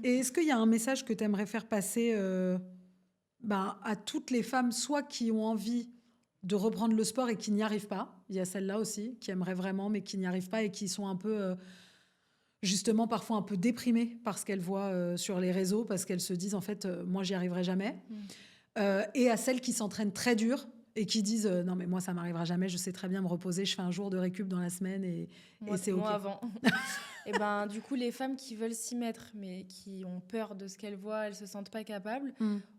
Et est-ce qu'il y a un message que tu aimerais faire passer à toutes les femmes, soit qui ont envie de reprendre le sport et qui n'y arrivent pas. Il y a celles-là aussi qui aimeraient vraiment mais qui n'y arrivent pas et qui sont un peu justement parfois un peu déprimées par ce qu'elles voient sur les réseaux parce qu'elles se disent en fait moi j'y arriverai jamais. Et à celles qui s'entraînent très dur et qui disent non mais moi ça m'arrivera jamais, je sais très bien me reposer, je fais un jour de récup dans la semaine et c'est ok. Moi avant. Et ben du coup les femmes qui veulent s'y mettre mais qui ont peur de ce qu'elles voient, elles se sentent pas capables.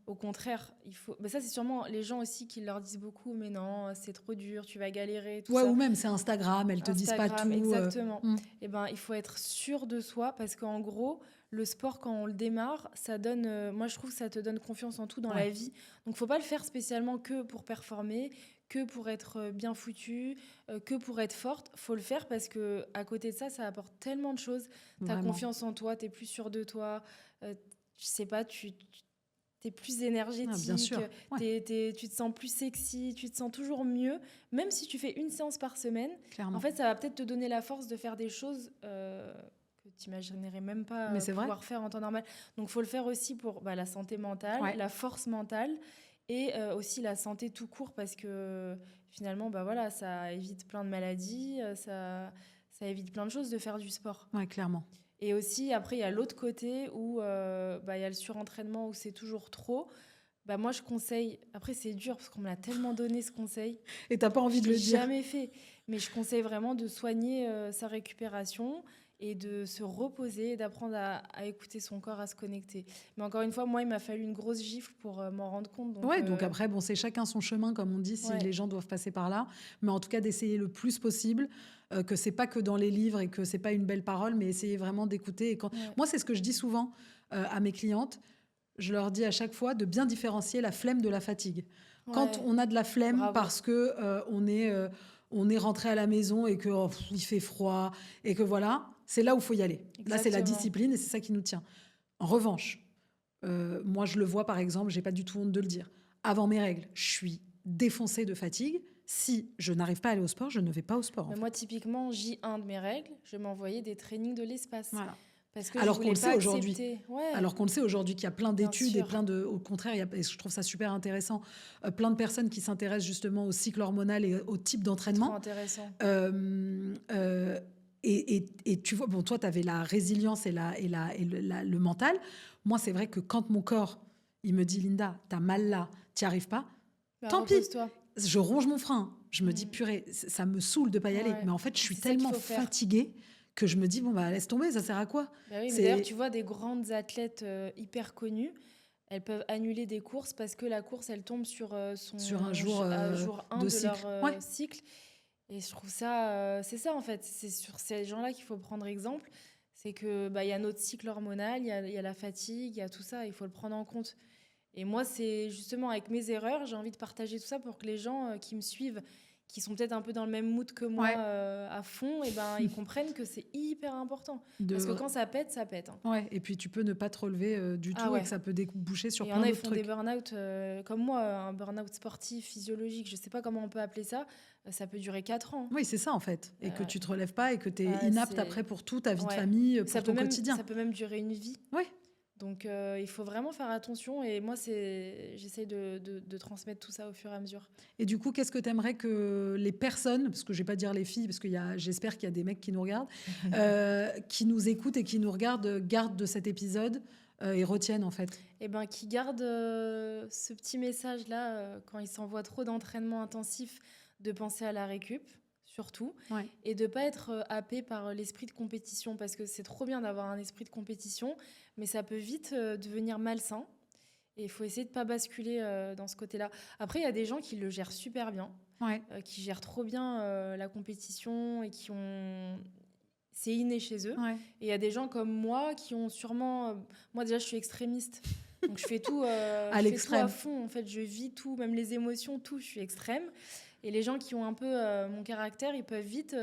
Au contraire, il faut. Ça c'est sûrement les gens aussi qui leur disent beaucoup, mais non c'est trop dur, tu vas galérer, tout ça. Ou même c'est Instagram, elles te disent pas tout. Exactement. Et ben il faut être sûr de soi parce qu'en gros le sport, quand on le démarre, ça donne. Moi, je trouve que ça te donne confiance en tout dans la vie. Donc, faut pas le faire spécialement que pour performer, que pour être bien foutu, que pour être forte. Faut le faire parce que à côté de ça, ça apporte tellement de choses. T'as confiance en toi, t'es plus sûr de toi. Je sais pas, tu es plus énergétique, bien sûr. Tu te sens plus sexy, tu te sens toujours mieux. Même si tu fais une séance par semaine, clairement. En fait, ça va peut-être te donner la force de faire des choses que tu n'imaginerais même pas pouvoir faire en temps normal. Donc, il faut le faire aussi pour la santé mentale, la force mentale et aussi la santé tout court parce que finalement, ça évite plein de maladies, ça évite plein de choses de faire du sport. Ouais, clairement. Et aussi, après, il y a l'autre côté où il y a le surentraînement où c'est toujours trop. Moi, je conseille... Après, c'est dur parce qu'on me l'a tellement donné, ce conseil. Et t'as pas envie de le dire. Je l'ai jamais fait. Mais je conseille vraiment de soigner sa récupération et de se reposer, d'apprendre à écouter son corps, à se connecter. Mais encore une fois, moi, il m'a fallu une grosse gifle pour m'en rendre compte. Donc après, c'est chacun son chemin, comme on dit, si les gens doivent passer par là. Mais en tout cas, d'essayer le plus possible, que c'est pas que dans les livres et que c'est pas une belle parole, mais essayer vraiment d'écouter. Et moi, c'est ce que je dis souvent à mes clientes. Je leur dis à chaque fois de bien différencier la flemme de la fatigue. Quand on a de la flemme parce que on est rentré à la maison et que il fait froid et que voilà, c'est là où il faut y aller. Exactement. Là, c'est la discipline et c'est ça qui nous tient. En revanche, moi, je le vois, par exemple, j'ai pas du tout honte de le dire. Avant mes règles, je suis défoncée de fatigue. Si je n'arrive pas à aller au sport, je ne vais pas au sport. Moi, typiquement, J1 de mes règles, je m'envoyais des trainings de l'espace. Voilà. Parce que alors qu'on le sait aujourd'hui. Ouais. Alors qu'on le sait aujourd'hui qu'il y a plein d'études et plein de. Au contraire, et je trouve ça super intéressant. Plein de personnes qui s'intéressent justement au cycle hormonal et au type d'entraînement. C'est trop intéressant. Et tu vois, bon, toi, tu avais la résilience et le mental. Moi, c'est vrai que quand mon corps, il me dit, Linda, t'as mal là, t'y arrives pas, tant pis. Je ronge mon frein. Je me dis, purée, ça me saoule de pas y aller. Mais en fait, je suis tellement fatiguée que je me dis, laisse tomber, ça sert à quoi? Mais d'ailleurs, tu vois, des grandes athlètes hyper connues, elles peuvent annuler des courses parce que la course, elle tombe sur un jour 1 de cycle. Leur cycle. Et je trouve ça, c'est ça en fait, c'est sur ces gens-là qu'il faut prendre exemple. C'est que y a notre cycle hormonal, il y a la fatigue, il y a tout ça, il faut le prendre en compte. Et moi, c'est justement avec mes erreurs, j'ai envie de partager tout ça pour que les gens qui me suivent, qui sont peut-être un peu dans le même mood que moi à fond, et ils comprennent que c'est hyper important. Parce que quand ça pète, ça pète. Hein. Ouais, et puis tu peux ne pas te relever du tout et que ça peut déboucher sur plein d'autres trucs. Il y en a, ils font des burn-out comme moi, un burn-out sportif, physiologique, je sais pas comment on peut appeler ça. Ça peut durer 4 ans. Oui, c'est ça en fait. Et que tu te relèves pas et que tu es inapte après pour tout, ta vie de famille, pour ton quotidien. Ça peut même durer une vie. Oui. Donc, il faut vraiment faire attention. Et moi, j'essaie de transmettre tout ça au fur et à mesure. Et du coup, qu'est-ce que tu aimerais que les personnes, parce que je ne vais pas dire les filles, parce que j'espère qu'il y a des mecs qui nous regardent, qui nous écoutent et qui nous regardent, gardent de cet épisode et retiennent en fait? Qui gardent ce petit message-là quand ils s'envoient trop d'entraînement intensif, de penser à la récup. Surtout, et de ne pas être happé par l'esprit de compétition, parce que c'est trop bien d'avoir un esprit de compétition, mais ça peut vite devenir malsain, et il faut essayer de ne pas basculer dans ce côté-là. Après, il y a des gens qui le gèrent super bien, qui gèrent trop bien la compétition, et qui ont... C'est inné chez eux. Et il y a des gens comme moi qui ont sûrement... Moi, déjà, je suis extrémiste, donc je fais tout, à l'extrême. À fond. En fait, je vis tout, même les émotions, tout, je suis extrême. Et les gens qui ont un peu mon caractère, ils peuvent vite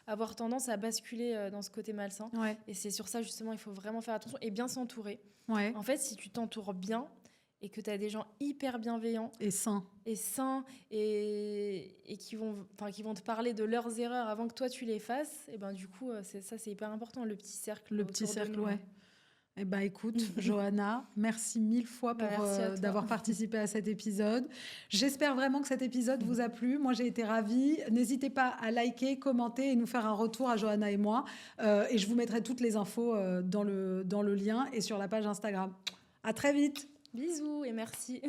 avoir tendance à basculer dans ce côté malsain. Et c'est sur ça, justement, il faut vraiment faire attention et bien s'entourer. En fait, si tu t'entoures bien et que tu as des gens hyper bienveillants... Et sains. Et qui vont te parler de leurs erreurs avant que toi, tu les fasses, et du coup, c'est hyper important, le petit cercle. Le petit cercle, écoute, Johanna, merci 1000 fois d'avoir participé à cet épisode. J'espère vraiment que cet épisode vous a plu. Moi, j'ai été ravie. N'hésitez pas à liker, commenter et nous faire un retour à Johanna et moi. Et je vous mettrai toutes les infos dans le lien et sur la page Instagram. À très vite. Bisous et merci.